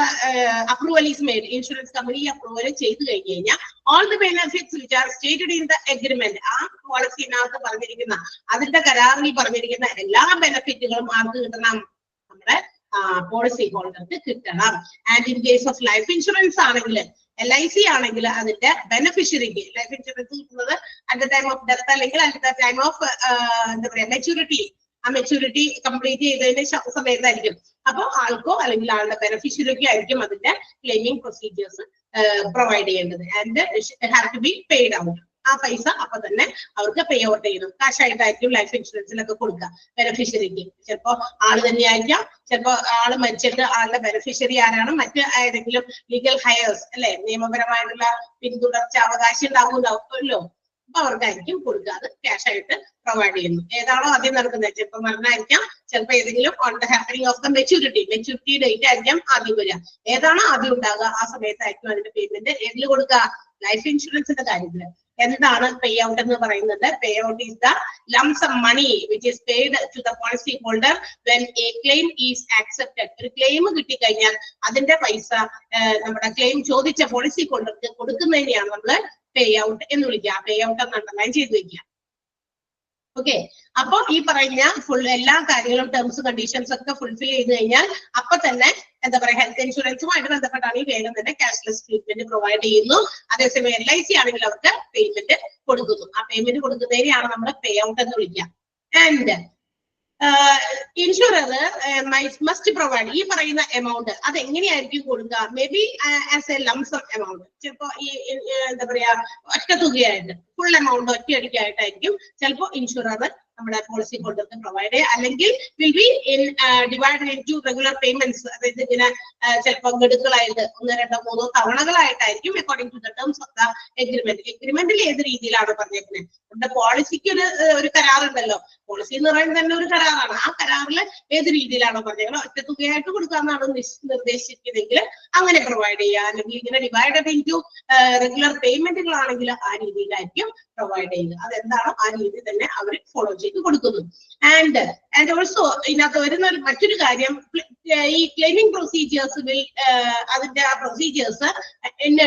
approval is made, insurance company approval ചെയ്ത് കഴിഞ്ഞു കഴിഞ്ഞാൽ all the benefits which are stated in the agreement, ആ പോളിസിനകത്ത് പറഞ്ഞിരിക്കുന്ന, അതിന്റെ കരാറിൽ പറഞ്ഞിരിക്കുന്ന എല്ലാ ബെനിഫിറ്റുകളും ആർക്ക് കിട്ടണം? നമ്മുടെ പോളിസി ഹോൾഡർക്ക് കിട്ടണം. And in case of life insurance ആണെങ്കിൽ, LIC ആണെങ്കിൽ അതിന്റെ ബെനിഫിഷ്യറിക്ക് ലൈഫ് ഇൻഷുറൻസ് കിട്ടുന്നത് at the time of death അല്ലെങ്കിൽ അറ്റ് ദ ടൈം ഓഫ് എന്താ പറയാ മെച്യൂരിറ്റി. ആ മെച്യൂരിറ്റി കംപ്ലീറ്റ് ചെയ്തതിന്റെ സമയത്തായിരിക്കും. അപ്പൊ ആൾക്കോ അല്ലെങ്കിൽ ആളുടെ ബെനിഫിഷ്യറിക്കോ ആയിരിക്കും അതിന്റെ ക്ലെയിമിംഗ് പ്രൊസീജിയേഴ്സ് പ്രൊവൈഡ് ചെയ്യേണ്ടത്. And have to be paid out. ആ പൈസ അപ്പൊ തന്നെ അവർക്ക് പേ ഔട്ട് ചെയ്യണം. കാശായിട്ടായിരിക്കും ലൈഫ് ഇൻഷുറൻസിലൊക്കെ കൊടുക്കുക ബെനിഫിഷ്യറിക്ക്. ചിലപ്പോ ആള് തന്നെയായിരിക്കാം, ചിലപ്പോ ആള് മരിച്ചിട്ട് ആളുടെ ബെനിഫിഷ്യറി ആരാണ്? മറ്റ് ഏതെങ്കിലും ലീഗൽ ഹയേഴ്സ് അല്ലെ, നിയമപരമായിട്ടുള്ള പിന്തുടർച്ച അവകാശം ഉണ്ടാവുമല്ലോ, അപ്പൊ അവർക്കായിരിക്കും കൊടുക്കുക. അത് ക്യാഷ് ആയിട്ട് പ്രൊവൈഡ് ചെയ്യുന്നു. ഏതാണോ ആദ്യം നടക്കുന്നത്? ചിലപ്പോ മരണമായിരിക്കാം, ചിലപ്പോ ഏതെങ്കിലും on the happening of the maturity date ആയിരിക്കാം ആദ്യം വരിക. ഏതാണോ ആദ്യം ഉണ്ടാകുക ആ സമയത്തായിരിക്കും അതിന്റെ പേയ്മെന്റ് ഏതിൽ കൊടുക്കുക? ലൈഫ് ഇൻഷുറൻസിന്റെ കാര്യത്തില്. എന്താണ് പേ ഔട്ട് എന്ന് പറയുന്നത്? Pay out is the lump sum money which is paid to the policy holder when a claim is accepted. ഒരു ക്ലെയിം കിട്ടിക്കഴിഞ്ഞാൽ അതിന്റെ പൈസ നമ്മുടെ ക്ലെയിം ചോദിച്ച പോളിസി ഹോൾഡർക്ക് കൊടുക്കുന്നതിനെയാണ് നമ്മൾ പേ ഔട്ട് എന്ന് വിളിക്കുക. പേ ഔട്ട് എന്ന് അണ്ടർലൈൻ ചെയ്ത് വെക്കുക. ഓക്കെ, അപ്പൊ ഈ പറയുന്ന എല്ലാ കാര്യങ്ങളും ടേംസ് കണ്ടീഷൻസ് ഒക്കെ ഫുൾഫിൽ ചെയ്ത് കഴിഞ്ഞാൽ അപ്പൊ തന്നെ എന്താ പറയാ ഹെൽത്ത് ഇൻഷുറൻസുമായിട്ട് ബന്ധപ്പെട്ടാണ് ഈ വേഗം തന്നെ ക്യാഷ്ലെസ് ട്രീറ്റ്മെന്റ് പ്രൊവൈഡ് ചെയ്യുന്നു. അതേസമയം LIC ആണെങ്കിൽ അവർക്ക് പേയ്മെന്റ് കൊടുക്കുന്നു. ആ പേയ്മെന്റ് കൊടുക്കുന്നതിനെയാണ് നമ്മൾ പേ ഔട്ട് എന്ന് വിളിക്കുക. ആൻഡ് ഇൻഷുറർ മസ്റ്റ് പ്രൊവൈഡ് ഈ പറയുന്ന എമൗണ്ട് അത് എങ്ങനെയായിരിക്കും കൊടുക്കുക? May be as A lump sum amount. ചിലപ്പോ ഈ എന്താ പറയാ ഒറ്റ തുകയായിട്ട് ഫുൾ എമൗണ്ട് ഒറ്റയടിക്കായിട്ടായിരിക്കും ചിലപ്പോ ഇൻഷുറർ നമ്മുടെ പോളിസി ഹോൾഡർക്ക് പ്രൊവൈഡ് ചെയ്യുക. അല്ലെങ്കിൽ will be divided into regular payments. അതായത് ഇങ്ങനെ ചിലപ്പോൾ ഗഡുക്കളായിട്ട് 1, 2, 3 തവണകളായിട്ടായിരിക്കും according to the terms of the agreement. എഗ്രിമെന്റിൽ ഏത് രീതിയിലാണ് പറഞ്ഞേക്കുന്നത്? നമ്മുടെ പോളിസിക്ക് ഒരു കരാറുണ്ടല്ലോ. പോളിസി എന്ന് പറയുന്നത് തന്നെ ഒരു കരാറാണ്. ആ കരാറിൽ ഏത് രീതിയിലാണോ പറഞ്ഞേക്കുന്നത് ഒറ്റ തുകയായിട്ട് കൊടുക്കാമെന്നാണ് നിർദ്ദേശിക്കുന്നതെങ്കിൽ അങ്ങനെ പ്രൊവൈഡ് ചെയ്യുക. അല്ലെങ്കിൽ ഇങ്ങനെ ഡിവൈഡഡ് ഇൻടു റെഗുലർ പേയ്മെന്റുകളാണെങ്കിൽ ആ രീതിയിലായിരിക്കും പ്രൊവൈഡ് ചെയ്യുക. അതെന്താണോ ആ രീതി തന്നെ അവർ ഫോളോ ചെയ്ത് കൊടുക്കുന്നു. ആൻഡ് ഓൾസോ ഇതിനകത്ത് വരുന്ന മറ്റൊരു കാര്യം, ഈ ക്ലെയിമിംഗ് പ്രൊസീജിയേഴ്സ് അതിന്റെ ആ പ്രൊസീജിയേഴ്സ്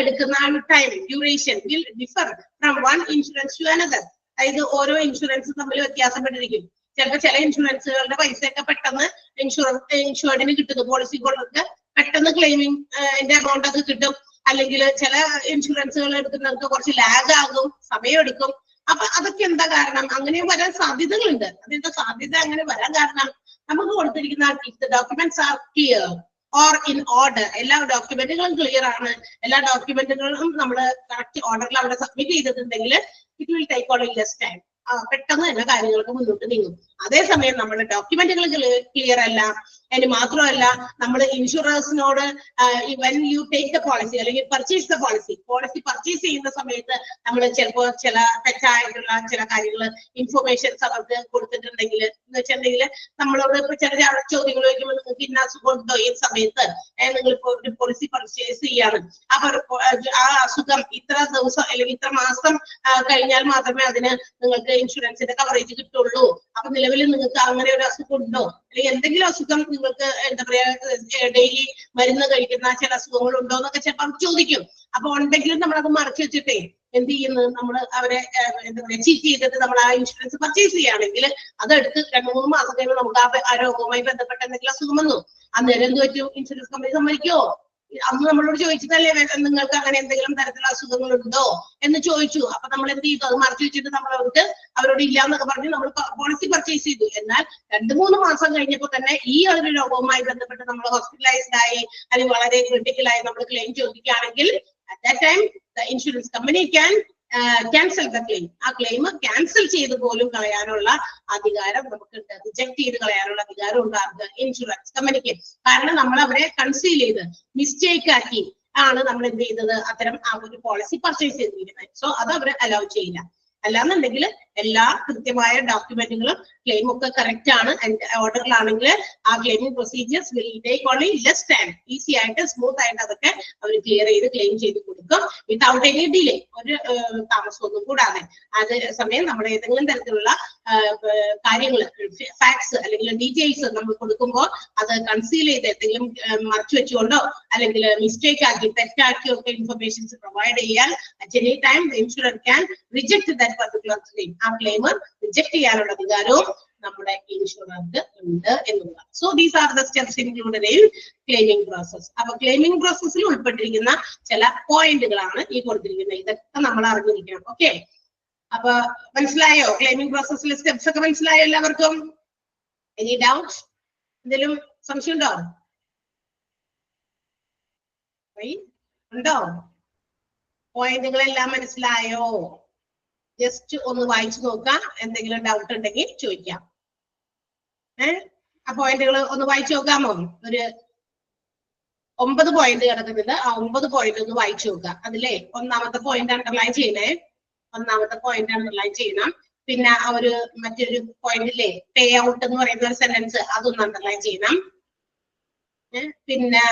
എടുക്കുന്ന time duration will differ from one insurance to another. അതായത് ഓരോ ഇൻഷുറൻസും തമ്മിൽ വ്യത്യാസപ്പെട്ടിരിക്കും. ചിലപ്പോൾ ചില ഇൻഷുറൻസുകളുടെ പൈസയൊക്കെ പെട്ടെന്ന് ഇൻഷുർഡിന് കിട്ടുന്നു, പോളിസി ഹോൾഡർക്ക് പെട്ടെന്ന് ക്ലെയിമിംഗ് എമൗണ്ട് ഒക്കെ കിട്ടും. അല്ലെങ്കിൽ ചില ഇൻഷുറൻസുകൾ എടുക്കുന്നവർക്ക് കുറച്ച് ലാഗ് ആകും, സമയമെടുക്കും. അപ്പൊ അതൊക്കെ എന്താ കാരണം? അങ്ങനെ വരാൻ സാധ്യതകളുണ്ട്. അതിന്റെ സാധ്യത അങ്ങനെ വരാൻ കാരണം നമുക്ക് കൊടുത്തിരിക്കുന്ന documents are clear or in order. എല്ലാ ഡോക്യുമെന്റുകളും ക്ലിയർ ആണ്. എല്ലാ ഡോക്യുമെന്റുകളും നമ്മൾ കറക്റ്റ് ഓർഡറിൽ അവിടെ സബ്മിറ്റ് ചെയ്തിട്ടുണ്ടെങ്കിൽ it will take on less time. പെട്ടെന്ന് തന്നെ കാര്യങ്ങൾക്ക് മുന്നോട്ട് നീങ്ങും. അതേസമയം നമ്മുടെ ഡോക്യുമെന്റുകൾ ക്ലിയർ അല്ല. അതിന് മാത്രമല്ല നമ്മൾ ഇൻഷുറൻസിനോട് when you take the policy അല്ലെങ്കിൽ പർച്ചേസ് ദ പോളിസി പർച്ചേസ് ചെയ്യുന്ന സമയത്ത് നമ്മൾ ചിലപ്പോൾ ചില തെറ്റായിട്ടുള്ള ചില കാര്യങ്ങൾ ഇൻഫർമേഷൻസ് അവർക്ക് കൊടുത്തിട്ടുണ്ടെങ്കിൽ എന്ന് വെച്ചിട്ടുണ്ടെങ്കിൽ നമ്മളോട് ഇപ്പൊ ചില ചോദ്യങ്ങൾ ചോദിക്കുമ്പോൾ നിങ്ങൾക്ക് ഇന്ന അസുഖം ഉണ്ടോ ഈ സമയത്ത് നിങ്ങളിപ്പോ ഒരു പോളിസി പർച്ചേസ് ചെയ്യാണ്, അപ്പൊ ആ അസുഖം ഇത്ര ദിവസം അല്ലെങ്കിൽ ഇത്ര മാസം കഴിഞ്ഞാൽ മാത്രമേ അതിന് നിങ്ങൾക്ക് ഇൻഷുറൻസിന്റെ കവറേജ് കിട്ടുള്ളൂ. അപ്പൊ നിലവിൽ നിങ്ങൾക്ക് അങ്ങനെ ഒരു അസുഖം ഉണ്ടോ, അല്ലെങ്കിൽ എന്തെങ്കിലും അസുഖം നിങ്ങൾക്ക് എന്താ പറയാ ഡെയിലി മരുന്ന് കഴിക്കുന്ന ചില അസുഖങ്ങൾ ഉണ്ടോ എന്നൊക്കെ ചിലപ്പോൾ ചോദിക്കും. അപ്പൊ ഉണ്ടെങ്കിലും നമ്മളത് മറച്ചു വെച്ചിട്ടേ എന്ത് ചെയ്യുന്നു, നമ്മൾ അവരെ എന്താ പറയാ ചീറ്റ് ചെയ്തിട്ട് നമ്മൾ ആ ഇൻഷുറൻസ് പർച്ചേസ് ചെയ്യുകയാണെങ്കിൽ അതെടുത്ത് 2-3 മാസം കഴിയുമ്പോൾ നമുക്ക് ആ രോഗവുമായി ബന്ധപ്പെട്ട എന്തെങ്കിലും അസുഖം വന്നു, അന്നേരം എന്ത് പറ്റും, ഇൻഷുറൻസ് കമ്പനി സമ്മതിക്കോ? അന്ന് നമ്മളോട് ചോദിച്ചതല്ലേ നിങ്ങൾക്ക് അങ്ങനെ എന്തെങ്കിലും തരത്തിലുള്ള അസുഖങ്ങൾ ഉണ്ടോ എന്ന് ചോദിച്ചു. അപ്പൊ നമ്മൾ എന്ത് ചെയ്തു, അത് മറച്ചു വെച്ചിട്ട് നമ്മൾ അവരോട് ഇല്ല എന്നൊക്കെ പറഞ്ഞ് നമ്മൾ പോളിസി പർച്ചേസ് ചെയ്തു. എന്നാൽ 2-3 മാസം കഴിഞ്ഞപ്പോൾ തന്നെ ഈ ഒരു രോഗവുമായി ബന്ധപ്പെട്ട് നമ്മൾ ഹോസ്പിറ്റലൈസ്ഡ് ആയി അല്ലെങ്കിൽ വളരെ ക്രിട്ടിക്കലായി നമ്മൾ ക്ലെയിം ചോദിക്കുകയാണെങ്കിൽ at that time the insurance company can cancel the claim. ആ ക്ലെയിം ക്യാൻസൽ ചെയ്ത് പോലും കളയാനുള്ള അധികാരം നമുക്കുണ്ട്, റിജക്ട് ചെയ്ത് കളയാനുള്ള അധികാരം ഉണ്ടാകുക ഇൻഷുറൻസ് കമ്പനിക്ക്. കാരണം നമ്മൾ അവരെ കൺസീൽ ചെയ്ത് മിസ്റ്റേക്ക് ആക്കി ആണ് നമ്മൾ എന്ത് ചെയ്തത്, അത്തരം ആ ഒരു പോളിസി പർച്ചേസ് ചെയ്തിരിക്കുന്നത്. സോ അത് അവർ അലൗ ചെയ്യില്ല. അല്ലാന്നുണ്ടെങ്കിൽ എല്ലാ കൃത്യമായ ഡോക്യുമെന്റുകളും ക്ലെയിം ഒക്കെ കറക്റ്റ് ആണ് ഓർഡറിലാണെങ്കിൽ ആ claiming procedures will take only less time. Easy ആയിട്ട് സ്മൂത്ത് ആയിട്ട് അതൊക്കെ അവർ ക്ലിയർ ചെയ്ത് ക്ലെയിം ചെയ്ത് കൊടുക്കും വിത്തൗട്ട് എനി ഡിലേ, ഒരു താമസമൊന്നും കൂടാതെ. അതേ സമയം നമ്മുടെ ഏതെങ്കിലും തരത്തിലുള്ള കാര്യങ്ങൾ ഫാക്ട്സ് അല്ലെങ്കിൽ ഡീറ്റെയിൽസ് നമ്മൾ കൊടുക്കുമ്പോൾ അത് കൺസീൽ ചെയ്ത് എന്തെങ്കിലും മറച്ചു വെച്ചുകൊണ്ടോ അല്ലെങ്കിൽ മിസ്റ്റേക്ക് ആക്കി തെറ്റാക്കിയോ ഒക്കെ ഇൻഫർമേഷൻസ് പ്രൊവൈഡ് ചെയ്യാൻ at any time the insurer can reject that particular claim. ആ ക്ലെയിം റിജക്ട് ചെയ്യാനുള്ള അധികാരവും നമ്മുടെ ഇൻഷുറർക്ക് ഉണ്ട് എന്നുള്ളതാണ്. So these are the steps included in claiming process. അപ്പൊ ക്ലെയിമിംഗ് പ്രോസസ്സിൽ ഉൾപ്പെട്ടിരിക്കുന്ന ചില പോയിന്റുകളാണ് ഈ കൊടുത്തിരിക്കുന്നത്. ഇതൊക്കെ നമ്മൾ അറിഞ്ഞിരിക്കണം. ഓക്കെ, അപ്പൊ മനസ്സിലായോ? ക്ലെയിമിംഗ് പ്രോസസ്സിലെ സ്റ്റെപ്സ് ഒക്കെ മനസ്സിലായോ എല്ലാവർക്കും? എനി ഡൗട്ട്, എന്തെങ്കിലും സംശയം ഉണ്ടോ? ഉണ്ടോ? പോയിന്റുകളെല്ലാം മനസ്സിലായോ? ജസ്റ്റ് ഒന്ന് വായിച്ചു നോക്കാം, എന്തെങ്കിലും ഡൗട്ട് ഉണ്ടെങ്കിൽ ചോദിക്കാം. ആ പോയിന്റുകൾ ഒന്ന് വായിച്ചു നോക്കാമോ? ഒരു 9 പോയിന്റ് കിടക്കുന്നുണ്ട്. ആ 9 പോയിന്റ് ഒന്ന് വായിച്ചു നോക്കാം. അതിലെ ഒന്നാമത്തെ പോയിന്റ് അണ്ടർലൈൻ ചെയ്യണേ. ഒന്നാമത്തെ പോയിന്റ് അണ്ടർലൈൻ ചെയ്യണം. പിന്നെ ആ ഒരു മറ്റൊരു പോയിന്റിലെ പേ ഔട്ട് എന്ന് പറയുന്ന ഒരു സെന്റൻസ് അതൊന്ന് അണ്ടർലൈൻ ചെയ്യണം. പിന്നെ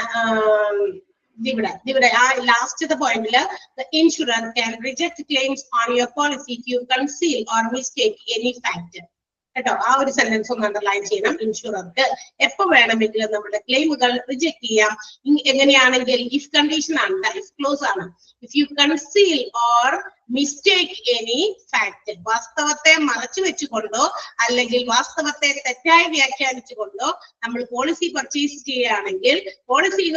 ഇവിടെ ആ ലാസ്റ്റത്തെ പോയിന്റില് the insurer can reject claims on your policy if you conceal or mistake any fact. കേട്ടോ, ആ ഒരു സെന്റൻസ് ഒന്ന് അണ്ടർലൈൻ ചെയ്യണം. ഇൻഷുറർക്ക് എപ്പോ വേണമെങ്കിലും നമ്മുടെ ക്ലെയിമുകൾ റിജക്ട് ചെയ്യാം. എങ്ങനെയാണെങ്കിൽ ഇഫ് കണ്ടീഷൻ ആണ്, ഇഫ് ക്ലോസ് ആണ്. If you conceal or mistake any fact, വാസ്തവത്തെ മറച്ചു വെച്ചുകൊണ്ടോ അല്ലെങ്കിൽ വാസ്തവത്തെ തെറ്റായി വ്യാഖ്യാനിച്ചുകൊണ്ടോ നമ്മൾ പോളിസി പർച്ചേസ് ചെയ്യുകയാണെങ്കിൽ, പോളിസി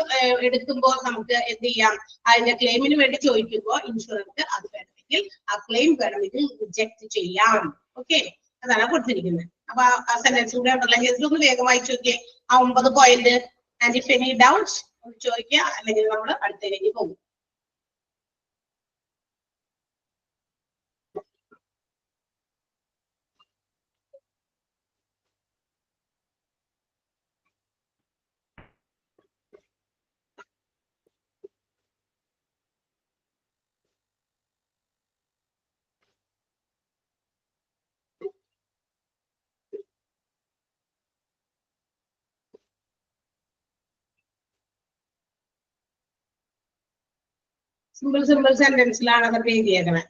എടുക്കുമ്പോൾ നമുക്ക് എന്ത് ചെയ്യാം, അതിന്റെ ക്ലെയിമിന് വേണ്ടി ചോദിക്കുമ്പോൾ ഇൻഷുറർക്ക് അത് വേണമെങ്കിൽ ആ ക്ലെയിം വേണമെങ്കിൽ റിജക്ട് ചെയ്യാം. ഓക്കെ, അതാണ് കൊടുത്തിരിക്കുന്നത്. അപ്പൊ ആ സെന്റൻസ് കൂടെ അണ്ടർലൈൻ ചെയ്തിട്ട് ഒന്ന് വേഗം വായിച്ചു നോക്കിയേ ആ 9 point. And if any doubts ഒന്ന് ചോദിക്കുക, അല്ലെങ്കിൽ നമ്മൾ അടുത്തതിലേക്ക് പോകും. സിമ്പിൾ സെന്റൻസിലാണ് അതൊക്കെ എഴുതിയേക്കണേ.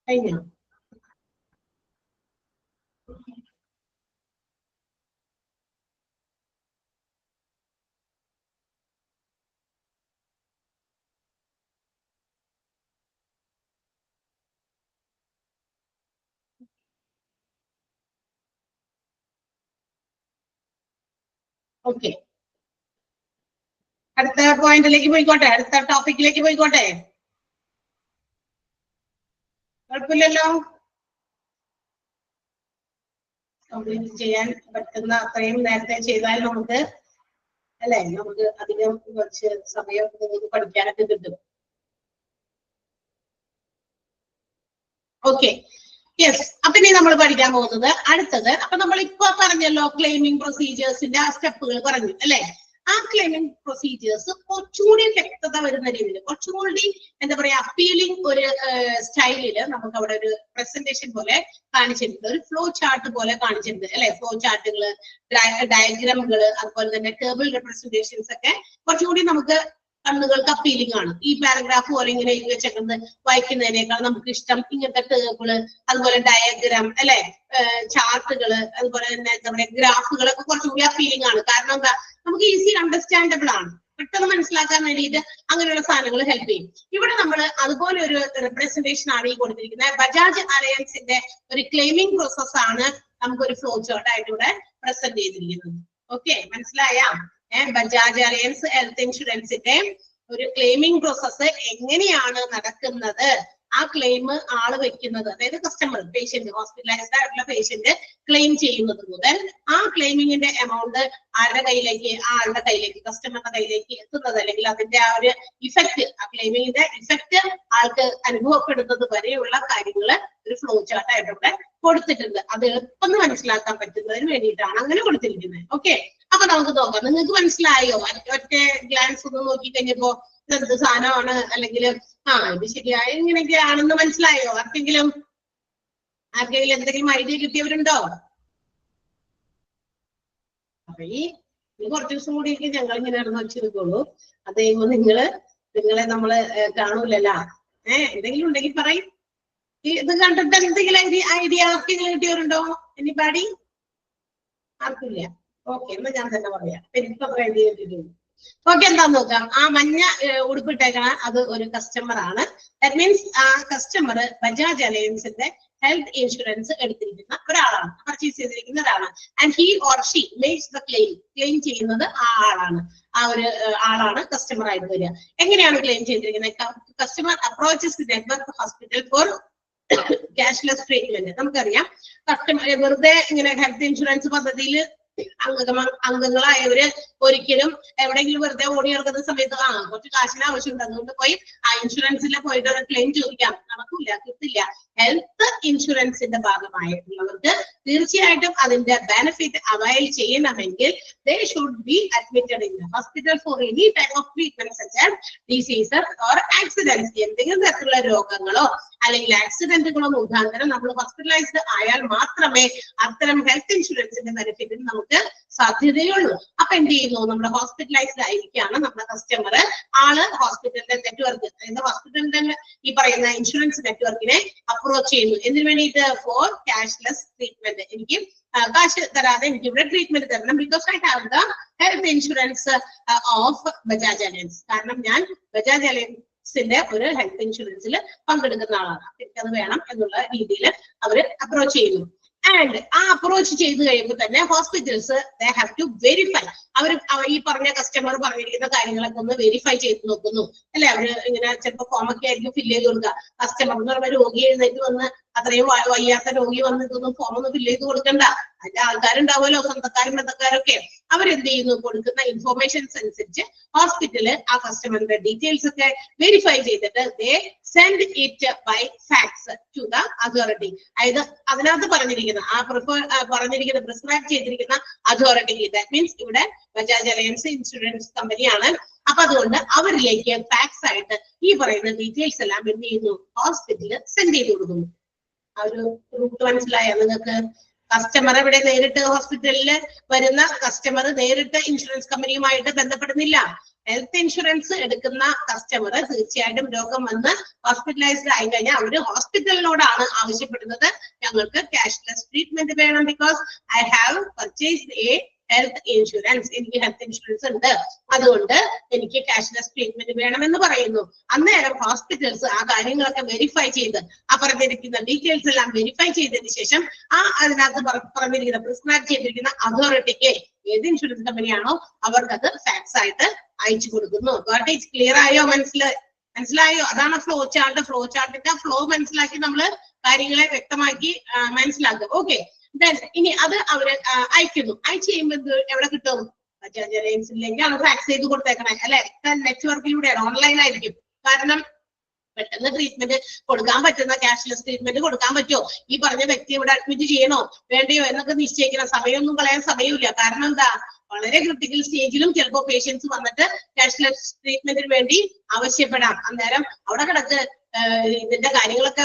കഴിഞ്ഞോ? ഓക്കെ, അടുത്ത പോയിന്റിലേക്ക് പോയിക്കോട്ടെ, അടുത്ത ടോപ്പിക്കിലേക്ക് പോയിക്കോട്ടെ. കുഴപ്പമില്ലല്ലോ, കംപ്ലീറ്റ് ചെയ്യാൻ പറ്റുന്ന അത്രയും നേരത്തെ ചെയ്താൽ നമുക്ക് അല്ലെ, നമുക്ക് അധികം കുറച്ച് സമയം നിങ്ങൾക്ക് പഠിക്കാനൊക്കെ കിട്ടും. Okay, yes. അപ്പൊ ഇനി നമ്മൾ പഠിക്കാൻ പോകുന്നത് അടുത്തത്, അപ്പൊ നമ്മൾ ഇപ്പൊ പറഞ്ഞല്ലോ ക്ലെയിമിംഗ് പ്രൊസീജിയേഴ്സിന്റെ ആ സ്റ്റെപ്പുകൾ പറഞ്ഞു അല്ലെ. ആ ക്ലെയിമിംഗ് പ്രൊസീജിയേഴ്സ് കുറച്ചുകൂടി വ്യക്തത വരുന്ന രീതിയിൽ, കുറച്ചുകൂടി എന്താ പറയാ അപ്പീലിംഗ് ഒരു സ്റ്റൈലില് നമുക്ക് അവിടെ ഒരു പ്രസന്റേഷൻ പോലെ കാണിച്ചിട്ടുണ്ട്, ഒരു ഫ്ലോ ചാർട്ട് പോലെ കാണിച്ചിട്ടുണ്ട് അല്ലെ. ഫ്ലോ ചാർട്ടുകള്, ഡയഗ്രാമുകള്, അതുപോലെ തന്നെ ടേബിൾ റെപ്രസെന്റേഷൻസ് ഒക്കെ കുറച്ചുകൂടി നമുക്ക് കണ്ണുകൾക്ക് അപ്പീലിംഗ് ആണ്. ഈ പാരഗ്രാഫ് പോലെ ഇങ്ങനെ എഴുതി വെച്ചേക്കുന്നത് വായിക്കുന്നതിനേക്കാൾ നമുക്ക് ഇഷ്ടം ഇങ്ങനത്തെ ടേബിള്, അതുപോലെ ഡയഗ്രാം അല്ലെ, ചാർട്ടുകള്, അതുപോലെ തന്നെ എന്താ പറയാ ഗ്രാഫുകളൊക്കെ കുറച്ചുകൂടി അപ്പീലിംഗ് ആണ്. കാരണം എന്താ, നമുക്ക് ഈസി അണ്ടർസ്റ്റാൻഡബിൾ ആണ്, പെട്ടെന്ന് മനസ്സിലാക്കാൻ വേണ്ടിയിട്ട് അങ്ങനെയുള്ള സാധനങ്ങൾ ഹെൽപ്പ് ചെയ്യും. ഇവിടെ നമ്മൾ അതുപോലെ ഒരു റെപ്രസെന്റേഷൻ ആണ് ഈ കൊടുത്തിരിക്കുന്നത്. ബജാജ് അലയൻസിന്റെ ഒരു ക്ലെയിമിംഗ് പ്രോസസ് ആണ് നമുക്കൊരു ഫ്ലോ ചാർട്ട് ആയിട്ട് ഇവിടെ പ്രസന്റ് ചെയ്തിരിക്കുന്നത്. ഓക്കെ, മനസ്സിലായ? ബജാജ് അലയൻസ് ഹെൽത്ത് ഇൻഷുറൻസിന്റെ ഒരു ക്ലെയിമിംഗ് പ്രോസസ് എങ്ങനെയാണ് നടക്കുന്നത്, ആ ക്ലെയിം ആള് വെക്കുന്നത്, അതായത് കസ്റ്റമർ, പേഷ്യന്റ്, ഹോസ്പിറ്റലൈസ്ഡ് ആയിട്ടുള്ള പേഷ്യന്റ് ക്ലെയിം ചെയ്യുന്നത് മുതൽ ആ ക്ലെയിമിങ്ങിന്റെ എമൗണ്ട് ആരുടെ കയ്യിലേക്ക്, ആളുടെ കയ്യിലേക്ക്, കസ്റ്റമറുടെ കയ്യിലേക്ക് എത്തുന്നത്, അല്ലെങ്കിൽ അതിന്റെ ആ ഒരു ഇഫക്റ്റ്, ആ ക്ലെയിമിങ്ങിന്റെ ഇഫക്റ്റ് ആൾക്ക് അനുഭവപ്പെടുന്നത് വരെയുള്ള കാര്യങ്ങള് ഒരു ഫ്ലോ ചാർട്ട് ആയിട്ട് ഇവിടെ കൊടുത്തിട്ടുണ്ട്. അത് എളുപ്പം മനസ്സിലാക്കാൻ പറ്റുന്നതിന് വേണ്ടിയിട്ടാണ് അങ്ങനെ കൊടുത്തിരിക്കുന്നത്. ഓക്കെ, അപ്പൊ നമുക്ക് നോക്കാം. നിങ്ങൾക്ക് മനസ്സിലായോ? ഒറ്റ ഗ്ലാൻസ് ഒന്ന് നോക്കി കഴിഞ്ഞപ്പോ എന്ത് സാധനമാണ്, അല്ലെങ്കിൽ ഇത് ശരിയായ ഇങ്ങനെയൊക്കെ ആണെന്ന് മനസ്സിലായോ? ആർക്കെങ്കിലും എന്തെങ്കിലും ഐഡിയ കിട്ടിയവരുണ്ടോ? അപ്പൊ ഈ കുറച്ച് ദിവസം കൂടിയൊക്കെ ഞങ്ങൾ ഇങ്ങനെ ഇറങ്ങി വെച്ചിരിക്കുള്ളൂ. അത് കഴിയുമ്പോ നിങ്ങളെ നമ്മള് കാണൂലല്ലോ. എന്തെങ്കിലും ഉണ്ടെങ്കിൽ പറയും. ഇത് കണ്ടിട്ട് എന്തെങ്കിലും ഐഡിയ ആർക്കെങ്കിലും കിട്ടിയവരുണ്ടോ? എനിബഡി? ആർക്കില്ല? ഓക്കെ, എന്നാ ഞാൻ തന്നെ പറയാം. എനിക്ക് അത്ര ഐഡിയ കിട്ടിയിട്ടുണ്ട്. ഓക്കെ, എന്താന്ന് നോക്കാം. ആ മഞ്ഞ ഉടുപ്പിട്ടേക്കണ അത് ഒരു കസ്റ്റമർ ആണ്. ദാറ്റ് മീൻസ് ആ കസ്റ്റമർ ബജാജ് അലയൻസിന്റെ ഹെൽത്ത് ഇൻഷുറൻസ് എടുത്തിരിക്കുന്ന ഒരാളാണ്, പർച്ചേസ് ചെയ്തിരിക്കുന്ന ഒരാളാണ്. And he or she makes the claim ചെയ്യുന്നത് ആ ആളാണ്. ആ ഒരു ആളാണ് കസ്റ്റമർ ആയിട്ട് വരിക. എങ്ങനെയാണ് ക്ലെയിം ചെയ്തിരിക്കുന്നത്? Customer approaches network hospital four cashless treatment. നമുക്കറിയാം കസ്റ്റമർ വെറുതെ ഇങ്ങനെ ഹെൽത്ത് ഇൻഷുറൻസ് പദ്ധതിയിൽ അംഗങ്ങളായവര് ഒരിക്കലും എവിടെയെങ്കിലും വെറുതെ ഓടി നടക്കുന്ന സമയത്ത് കുറച്ച് കാശിന് ആവശ്യമുണ്ട്, അതുകൊണ്ട് പോയി ആ ഇൻഷുറൻസിൽ പോയിട്ട് ക്ലെയിം ചോദിക്കാം, നടക്കില്ല, കിട്ടില്ല. ഹെൽത്ത് ഇൻഷുറൻസിന്റെ ഭാഗമായിട്ടുള്ളവർക്ക് തീർച്ചയായിട്ടും അതിന്റെ ബെനിഫിറ്റ് അവൈൽ ചെയ്യണമെങ്കിൽ they should be admitted in the hospital for any type of treatment such as diseases or accidents. എന്തെങ്കിലും തരത്തിലുള്ള രോഗങ്ങളോ അല്ലെങ്കിൽ ആക്സിഡന്റുകളോ മുഖാന്തരം നമ്മൾ ഹോസ്പിറ്റലൈസ്ഡ് ആയാൽ മാത്രമേ അത്തരം ഹെൽത്ത് ഇൻഷുറൻസിന്റെ ബെനിഫിറ്റിന് നമുക്ക് സാധ്യതയുള്ളൂ. അപ്പൊ എന്ത് ചെയ്യുന്നു, നമ്മുടെ ഹോസ്പിറ്റലൈസ്ഡ് ആയിരിക്കാണ് നമ്മുടെ കസ്റ്റമർ. ആള് ഹോസ്പിറ്റലിന്റെ നെറ്റ്വർക്ക്, അതായത് ഹോസ്പിറ്റലിന്റെ ഈ പറയുന്ന ഇൻഷുറൻസ് നെറ്റ്വർക്കിനെ അപ്രോച്ച് ചെയ്യുന്നു. എന്തിനു വേണ്ടിയിട്ട്? For cashless treatment. എനിക്ക് കാശ് തരാതെ എനിക്ക് ഇവിടെ ട്രീറ്റ്മെന്റ് തരണം, because I have the health insurance of Bajaj Allianz. കാരണം ഞാൻ ബജാജ് അലയൻസിന്റെ ഒരു ഹെൽത്ത് ഇൻഷുറൻസിൽ പങ്കെടുക്കുന്ന ആളാണ്, എനിക്കത് വേണം എന്നുള്ള രീതിയിൽ അവര് അപ്രോച്ച് ചെയ്യുന്നു. ആൻഡ് ആ അപ്രോച്ച് ചെയ്ത് കഴിയുമ്പോൾ തന്നെ hospitals they have to verify. അവർ ഈ പറഞ്ഞ കസ്റ്റമർ പറഞ്ഞിരിക്കുന്ന കാര്യങ്ങളൊക്കെ ഒന്ന് വെരിഫൈ ചെയ്ത് നോക്കുന്നു അല്ലെ. അവര് ഇങ്ങനെ ചിലപ്പോൾ ഫോമൊക്കെ ആയിരിക്കും ഫില്ല് ചെയ്ത് കൊടുക്കുക. കസ്റ്റമർ എന്ന് പറയുമ്പോൾ രോഗി എഴുന്നേറ്റ് വന്ന്, അത്രയും വയ്യാത്ത രോഗി വന്ന് ഇതൊന്നും ഫോം ഒന്ന് ഫില്ല് ചെയ്ത് കൊടുക്കണ്ട. അതിന്റെ ആൾക്കാരുണ്ടാവുമല്ലോ, സ്വന്തക്കാരും ബന്ധക്കാരൊക്കെ. അവരെന്ത് ചെയ്യുന്നു, കൊടുക്കുന്ന ഇൻഫോർമേഷൻസ് അനുസരിച്ച് ഹോസ്പിറ്റല് ആ കസ്റ്റമറിന്റെ ഡീറ്റെയിൽസ് ഒക്കെ വെരിഫൈ ചെയ്തിട്ട് they send it by fax to the authority. അതായത് അതിനകത്ത് പറഞ്ഞിരിക്കുന്ന പ്രിസ്ക്രൈബ് ചെയ്തിരിക്കുന്ന അതോറിറ്റിക്ക്, ദാറ്റ് മീൻസ് ഇവിടെ ബജാജ് അലയൻസ് ഇൻഷുറൻസ് കമ്പനിയാണ്. അപ്പൊ അതുകൊണ്ട് അവരിലേക്ക് ഫാക്സ് ആയിട്ട് ഈ പറയുന്ന ഡീറ്റെയിൽസ് എല്ലാം എന്ത് ചെയ്യുന്നു, ഹോസ്പിറ്റലിൽ സെൻഡ് ചെയ്ത് കൊടുക്കുന്നു. ആ ഒരു റൂട്ട് മനസ്സിലായോ നിങ്ങൾക്ക്? കസ്റ്റമർ ഇവിടെ നേരിട്ട് ഹോസ്പിറ്റലിൽ വരുന്ന കസ്റ്റമർ നേരിട്ട് ഇൻഷുറൻസ് കമ്പനിയുമായിട്ട് ബന്ധപ്പെടുന്നില്ല. ഹെൽത്ത് ഇൻഷുറൻസ് എടുക്കുന്ന കസ്റ്റമർ തീർച്ചയായിട്ടും രോഗം വന്ന് ഹോസ്പിറ്റലൈസ്ഡ് ആയി കഴിഞ്ഞാൽ അവര് ഹോസ്പിറ്റലിനോടാണ് ആവശ്യപ്പെടുന്നത്, ഞങ്ങൾക്ക് ക്യാഷ്ലെസ് ട്രീറ്റ്മെന്റ് വേണം, because I have purchased A health insurance, എനിക്ക് ഹെൽത്ത് ഇൻഷുറൻസ് ഉണ്ട്, അതുകൊണ്ട് എനിക്ക് ക്യാഷ്ലെസ് ട്രീറ്റ്മെന്റ് വേണമെന്ന് പറയുന്നു. അന്നേരം ഹോസ്പിറ്റൽസ് ആ കാര്യങ്ങളൊക്കെ വെരിഫൈ ചെയ്ത് ആ പറഞ്ഞിരിക്കുന്ന ഡീറ്റെയിൽസ് എല്ലാം വെരിഫൈ ചെയ്തതിന് ശേഷം അതിനകത്ത് പറഞ്ഞിരിക്കുന്ന പ്രിസ്ക്രൈബ് ചെയ്തിരിക്കുന്ന അതോറിറ്റിക്ക് ഏത് ഇൻഷുറൻസ് കമ്പനിയാണോ അവർക്കത് ഫാക്സ് ആയിട്ട് അയച്ചു കൊടുക്കുന്നു. ക്ലിയർ ആയോ? മനസ്സിലായോ? അതാണ് ഫ്ലോ ചാർട്ട്. ഫ്ലോ ചാർട്ടിന്റെ ഫ്ലോ മനസ്സിലാക്കി നമ്മള് കാര്യങ്ങളെ വ്യക്തമാക്കി മനസ്സിലാക്കുക. ഓക്കെ, ഇനി അത് അവര് അയക്കുന്നു. അയച്ചു കഴിയുമ്പോൾ എവിടെ കിട്ടും? ബജാജ് അലയൻസിലേക്കാണ് ഫാക്സ് ചെയ്ത് കൊടുത്തേക്കണേ അല്ലെ? നെറ്റ്വർക്കിലൂടെയാണ്, ഓൺലൈനായിരിക്കും. കാരണം പെട്ടെന്ന് ട്രീറ്റ്മെന്റ് കൊടുക്കാൻ പറ്റുന്ന ക്യാഷ്ലെസ് ട്രീറ്റ്മെന്റ് കൊടുക്കാൻ പറ്റുമോ? ഈ പറഞ്ഞ വ്യക്തി ഇവിടെ അഡ്മിറ്റ് ചെയ്യണോ വേണ്ടയോ എന്നൊക്കെ നിശ്ചയിക്കണം. സമയമൊന്നും കളയാൻ സമയമില്ല. കാരണം എന്താ, വളരെ ക്രിട്ടിക്കൽ സ്റ്റേജിലും ചിലപ്പോ പേഷ്യൻസ് വന്നിട്ട് ക്യാഷ്ലെസ് ട്രീറ്റ്മെന്റിന് വേണ്ടി ആവശ്യപ്പെടാം. അന്നേരം അവിടെ കിടക്ക് ഇതിന്റെ കാര്യങ്ങളൊക്കെ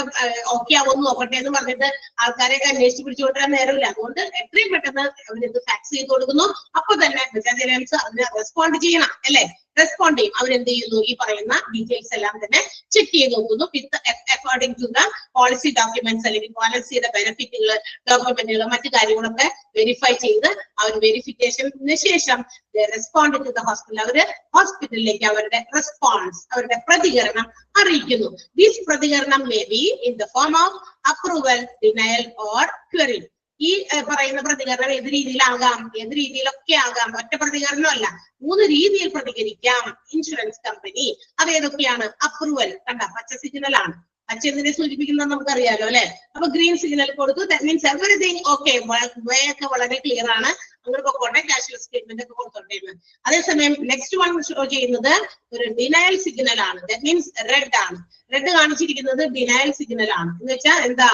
ഓക്കെ ആവുമെന്ന് നോക്കട്ടെ എന്ന് പറഞ്ഞിട്ട് ആൾക്കാരെയൊക്കെ അന്വേഷിച്ച് പിടിച്ചുകൊണ്ടിരാൻ നേരമില്ല. അതുകൊണ്ട് എത്രയും പെട്ടെന്ന് അവരിത് ഫാക്സ് ചെയ്ത് കൊടുക്കുന്നു. അപ്പൊ തന്നെ ബജാജ് അലയൻസ് അതിന് റെസ്പോണ്ട് ചെയ്യണം അല്ലെ? റെസ്പോണ്ട് ചെയ്യും. അവരെന്ത് ചെയ്യുന്നു? ഈ പറയുന്ന ഡീറ്റെയിൽസ് എല്ലാം തന്നെ ചെക്ക് ചെയ്ത് നോക്കുന്നു. With according to the policy documents, അല്ലെങ്കിൽ പോളിസിയുടെ ബെനിഫിറ്റുകൾ, ഡോക്യുമെന്റുകൾ, മറ്റു കാര്യങ്ങളൊക്കെ വെരിഫൈ ചെയ്ത് അവർ വെരിഫിക്കേഷന് ശേഷം റെസ്പോണ്ട് ടു ദ ഹോസ്പിറ്റൽ. അവര് ഹോസ്പിറ്റലിലേക്ക് അവരുടെ റെസ്പോൺസ്, അവരുടെ പ്രതികരണം അറിയിക്കുന്നു. ദിസ് പ്രതികരണം may be in the form of approval, denial or query. ഈ പറയുന്ന പ്രതികരണം ഏത് രീതിയിലാകാം? ഏത് രീതിയിലൊക്കെ ആകാം. ഒറ്റ പ്രതികരണമല്ല, 3 രീതിയിൽ പ്രതികരിക്കാം ഇൻഷുറൻസ് കമ്പനി. അത് ഏതൊക്കെയാണ്? അപ്രൂവൽ, കണ്ട പച്ച സിഗ്നൽ ആണ്. പച്ച എന്തിനെ സൂചിപ്പിക്കുന്നത് നമുക്കറിയാലോ അല്ലെ? അപ്പൊ ഗ്രീൻ സിഗ്നൽ കൊടുത്തു. ദാറ്റ് മീൻസ് എവരിതിങ് ഓക്കെ, വേ ഒക്കെ വളരെ ക്ലിയർ ആണ്, അങ്ങനെ പൊക്കോട്ടെ, ക്യാഷ്ലെസ് സ്റ്റേറ്റ്മെന്റ് ഒക്കെ കൊടുത്തോട്ടേന്ന്. അതേസമയം നെക്സ്റ്റ് വൺ ഷോ ചെയ്യുന്നത് ഒരു ഡിനയൽ സിഗ്നൽ ആണ്. ദാറ്റ് മീൻസ് റെഡ് ആണ്. റെഡ് കാണിച്ചിരിക്കുന്നത് ഡിനയൽ സിഗ്നൽ ആണ്. എന്ന് വെച്ചാൽ എന്താ?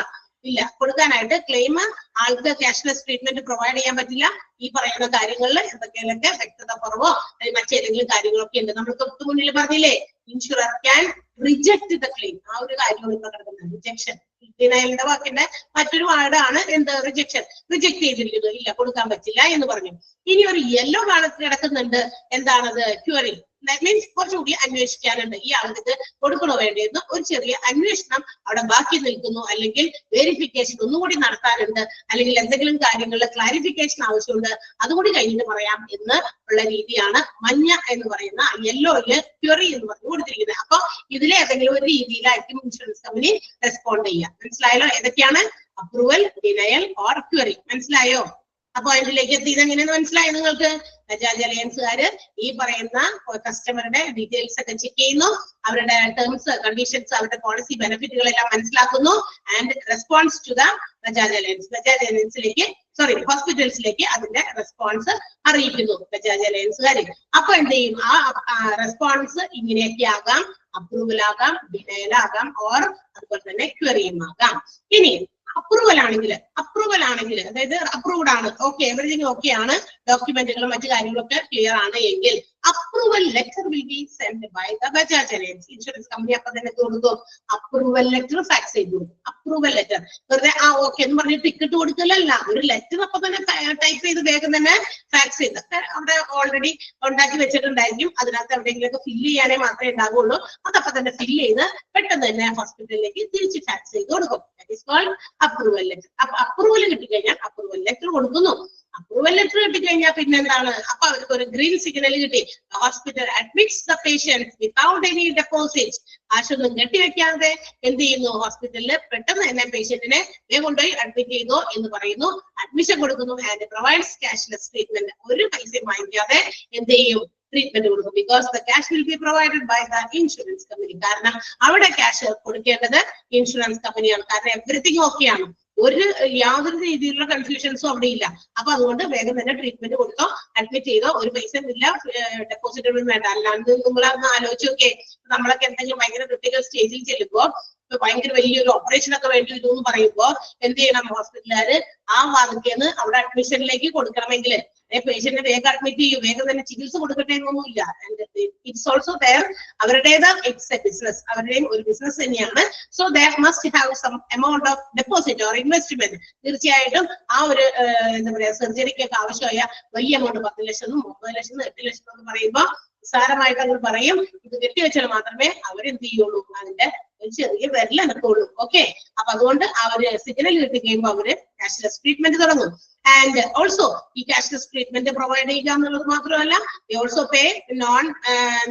ഇല്ല, കൊടുക്കാനായിട്ട് ക്ലെയിം ആൾക്ക് ക്യാഷ്ലെസ് ട്രീറ്റ്മെന്റ് പ്രൊവൈഡ് ചെയ്യാൻ പറ്റില്ല. ഈ പറയുന്ന കാര്യങ്ങളിൽ എന്തൊക്കെയൊക്കെ വ്യക്തത കുറവോ അല്ലെങ്കിൽ മറ്റേതെങ്കിലും കാര്യങ്ങളൊക്കെ ഉണ്ട്. നമ്മൾ തൊട്ട് മുന്നിൽ പറഞ്ഞില്ലേ, insurer can reject the claim. ആ ഒരു കാര്യമാണ് ഇപ്പൊ കിടക്കുന്നത്, റിജക്ഷൻ. ഡിനയലിന്റെ വാക്കിന്റെ മറ്റൊരു വാർഡാണ് എന്ത്? റിജക്ഷൻ. റിജക്ട് ചെയ്തിരിക്കുന്നു, ഇല്ല കൊടുക്കാൻ പറ്റില്ല എന്ന് പറഞ്ഞു. ഇനി ഒരു യെല്ലോ കിടക്കുന്നുണ്ട്, എന്താണത്? ക്വറി. ദാറ്റ് മീൻസ് കുറച്ചുകൂടി അന്വേഷിക്കാനുണ്ട്. ഈ ആൾക്ക് ഇത് കൊടുക്കണോ വേണ്ടിയെന്ന് ഒരു ചെറിയ അന്വേഷണം അവിടെ ബാക്കി നിൽക്കുന്നു, അല്ലെങ്കിൽ വെരിഫിക്കേഷൻ ഒന്നുകൂടി നടത്താനുണ്ട്, അല്ലെങ്കിൽ എന്തെങ്കിലും കാര്യങ്ങളിൽ ക്ലാരിഫിക്കേഷൻ ആവശ്യമുണ്ട്, അതുകൂടി കഴിഞ്ഞിട്ട് പറയാം എന്ന് ഉള്ള രീതിയാണ് മഞ്ഞ എന്ന് പറയുന്ന യെല്ലോയില് ക്വറി എന്ന് പറഞ്ഞു കൊടുത്തിരിക്കുന്നത്. അപ്പൊ ഇതിലെ ഏതെങ്കിലും ഒരു രീതിയിലായിരിക്കും ഇൻഷുറൻസ് കമ്പനി റെസ്പോണ്ട് ചെയ്യുക. മനസ്സിലായല്ലോ? ഏതൊക്കെയാണ്? Approval, denial or query. മനസ്സിലായോ? അപ്പൊ അതിലേക്ക് എത്തിയത് എങ്ങനെയെന്ന് മനസ്സിലായോ നിങ്ങൾക്ക്? ബജാജ് അലയൻസുകാര് ഈ പറയുന്ന കസ്റ്റമറുടെ ഡീറ്റെയിൽസ് ഒക്കെ ചെക്ക് ചെയ്യുന്നു, അവരുടെ ടേംസ്, കണ്ടീഷൻസ്, അവരുടെ പോളിസി ബെനിഫിറ്റുകളെല്ലാം മനസ്സിലാക്കുന്നു, and response to the Bajaj Allianz. Bajaj അലയൻസിലേക്ക് ഹോസ്പിറ്റൽസിലേക്ക് അതിന്റെ റെസ്പോൺസ് അറിയിക്കുന്നു ബജാജ് അലയൻസുകാര്. അപ്പൊ എന്ത് ചെയ്യും? ആ റെസ്പോൺസ് ഇങ്ങനെയൊക്കെ ആകാം, അപ്രൂവൽ ആകാം, ഡിനയൽ ആകാം, ഓർ അതുപോലെ തന്നെ ക്വറിയും ആകാം. ഇനി അപ്രൂവൽ ആണെങ്കിൽ അതായത് അപ്രൂവ്ഡ് ആണ്, ഓക്കെ, എവരിതിങ് ഓക്കെ ആണ്, ഡോക്യുമെന്റുകളും മറ്റു കാര്യങ്ങളൊക്കെ ക്ലിയർ ആണ് എങ്കിൽ approval letter will be send by the Bajaj Allianz. Insurance company അപ്പൊ തന്നെ കൊടുക്കും, അപ്രൂവൽ ലെറ്റർ ഫാക്സ് ചെയ്ത് കൊടുക്കും. അപ്രൂവൽ ലെറ്റർ വെറുതെ ഓക്കെ എന്ന് പറഞ്ഞ് ടിക്കറ്റ് കൊടുക്കലല്ല, ഒരു ലെറ്റർ അപ്പൊ തന്നെ ടൈപ്പ് ചെയ്ത് വേഗം തന്നെ ഫാക്സ് ചെയ്ത് അവിടെ ഓൾറെഡി ഉണ്ടാക്കി വെച്ചിട്ടുണ്ടായിരിക്കും. അതിനകത്ത് എവിടെയെങ്കിലുമൊക്കെ ഫില്ല് ചെയ്യാനേ മാത്രമേ ഉണ്ടാവുള്ളൂ. അതപ്പൊ തന്നെ ഫില്ല് ചെയ്ത് പെട്ടെന്ന് തന്നെ ഹോസ്പിറ്റലിലേക്ക് തിരിച്ച് ഫാക്സ് ചെയ്ത് കൊടുക്കും. That is called approval letter. അപ്പൊ അപ്രൂവൽ കിട്ടിക്കഴിഞ്ഞാൽ അപ്രൂവൽ ലെറ്റർ കൊടുക്കുന്നു. അപ്രൂവൽ ലെറ്റർ കിട്ടിക്കഴിഞ്ഞാൽ പിന്നെ എന്താണ്? അപ്പൊ അവർക്ക് ഒരു ഗ്രീൻ സിഗ്നൽ കിട്ടി. Hospital admits the patient without any deposit. കാശൊന്നും കെട്ടിവെക്കാതെ എന്ത് ചെയ്യുന്നു? ഹോസ്പിറ്റലിൽ പെട്ടെന്ന് തന്നെ പേഷ്യന്റിനെ കൊണ്ടുപോയി അഡ്മിറ്റ് ചെയ്തോ എന്ന് പറയുന്നു, അഡ്മിഷൻ കൊടുക്കുന്നു, ആൻഡ് പ്രൊവൈഡ്സ് ക്യാഷ്ലെസ് ട്രീറ്റ്മെന്റ്. ഒരു പൈസയും വാങ്ങിക്കാതെ എന്ത് ചെയ്യും? ട്രീറ്റ്മെന്റ് കൊടുക്കും. Because the cash will be provided by the insurance company. കാരണം അവിടെ ക്യാഷ് കൊടുക്കേണ്ടത് ഇൻഷുറൻസ് കമ്പനിയാണ്. കാരണം എവറിത്തിങ് ഓക്കെയാണ്, യാതൊരു രീതിയിലുള്ള കൺഫ്യൂഷൻസും അവിടെ ഇല്ല. അപ്പൊ അതുകൊണ്ട് വേഗം തന്നെ ട്രീറ്റ്മെന്റ് കൊടുത്തോ, അഡ്മിറ്റ് ചെയ്തോ, ഒരു പൈസ ഇല്ല, ഡെപ്പോസിറ്റ് ഒന്നും വേണ്ട. അല്ലാണ്ട് നിങ്ങളൊന്ന് ആലോചിച്ച് നോക്കേ, നമ്മളൊക്കെ എന്തെങ്കിലും ഭയങ്കര ക്രിട്ടിക്കൽ സ്റ്റേജിൽ ചെല്ലുമ്പോ, ഭയങ്കര വലിയൊരു ഓപ്പറേഷൻ ഒക്കെ വേണ്ടി വരും എന്ന് പറയുമ്പോ എന്ത് ചെയ്യണം? ഹോസ്പിറ്റലുകാര് ആ വാതിക്കേന്ന് അവിടെ അഡ്മിഷനിലേക്ക് കൊടുക്കണമെങ്കിൽ പേഷ്യന്റിനെ വേഗം അഡ്മിറ്റ് ചെയ്യും, വേഗം തന്നെ ചികിത്സ കൊടുക്കട്ടെ എന്നൊന്നുമില്ല. ഇറ്റ്സ് ഓൾസോ ദെയർ, അവരുടേത് ഇറ്റ്സ് എ ബിസിനസ്, അവരുടെയും ഒരു ബിസിനസ് തന്നെയാണ്. So they must have some amount of deposit or investment. തീർച്ചയായിട്ടും ആ ഒരു എന്താ പറയാ, സർജറിക്കൊക്കെ ആവശ്യമായ വലിയ എമൗണ്ട്, 10 ലക്ഷം, 30 ലക്ഷം, 8 ലക്ഷം എന്ന് പറയുമ്പോ നിസ്സാരമായിട്ട് അവർ പറയും. ഇത് കെട്ടിവെച്ചാൽ മാത്രമേ അവരെന്ത് ചെയ്യുള്ളൂ? അതിന്റെ ചെറിയ വിരൽ അനക്കുള്ളൂ. ഓക്കെ, അപ്പൊ അതുകൊണ്ട് അവര് സിഗ്നൽ കിട്ടി കഴിയുമ്പോൾ അവര് ക്യാഷ്ലെസ് ട്രീറ്റ്മെന്റ് തുടങ്ങും. ആൻഡ് ഓൾസോ ഈ ക്യാഷ്ലെസ് ട്രീറ്റ്മെന്റ് പ്രൊവൈഡ് ചെയ്യുക എന്നുള്ളത് മാത്രമല്ല, also pay non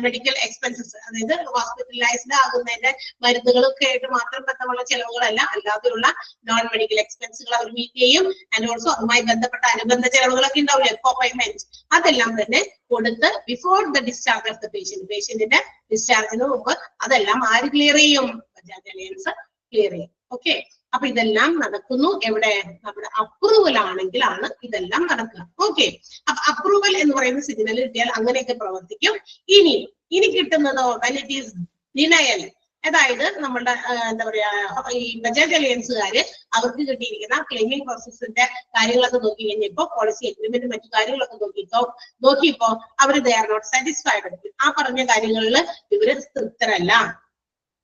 medical expenses, അതായത് ഹോസ്പിറ്റലൈസ്ഡ് ആകുന്നതിന്റെ മരുന്നുകളൊക്കെ ആയിട്ട് മാത്രം ബന്ധമുള്ള ചെലവുകളല്ല, അല്ലാതെയുള്ള നോൺ മെഡിക്കൽ എക്സ്പെൻസുകൾ അവർ മീറ്റ് ചെയ്യും. ആൻഡ് ഓൾസോ അതുമായി ബന്ധപ്പെട്ട അനുബന്ധ ചെലവുകളൊക്കെ ഉണ്ടാവില്ലേ, കോപേയ്മെന്റ്, അതെല്ലാം തന്നെ കൊടുത്ത് before the discharge of the patient, പേഷ്യന്റിന്റെ ഡിസ്ചാർജിന് മുമ്പ് അതെല്ലാം ആര് ക്ലിയർ ചെയ്യും? ബജാജ് അലയൻസ് ക്ലിയർ ചെയ്യും. ഓക്കെ, അപ്പൊ ഇതെല്ലാം നടക്കുന്നു എവിടെ? നമ്മുടെ അപ്രൂവൽ ആണെങ്കിലാണ് ഇതെല്ലാം നടക്കുക. ഓക്കെ, അപ്പൊ അപ്രൂവൽ എന്ന് പറയുന്ന സിഗ്നൽ കിട്ടിയാൽ അങ്ങനെയൊക്കെ പ്രവർത്തിക്കും. ഇനി കിട്ടുന്നതോ when it is denial, അതായത് നമ്മളുടെ എന്താ പറയാ, ഈ ബജാജ് അലയൻസുകാര് അവർക്ക് കിട്ടിയിരിക്കുന്ന ക്ലെയിമിംഗ് പ്രോസസ്സിന്റെ കാര്യങ്ങളൊക്കെ നോക്കി കഴിഞ്ഞപ്പോ, പോളിസി എഗ്രിമെന്റ് മറ്റു കാര്യങ്ങളൊക്കെ നോക്കിയപ്പോ അവര് ദേ ആർ നോട്ട് സാറ്റിസ്ഫൈഡ്. ആ പറഞ്ഞ കാര്യങ്ങളിൽ ഇവര് തൃപ്തരല്ല,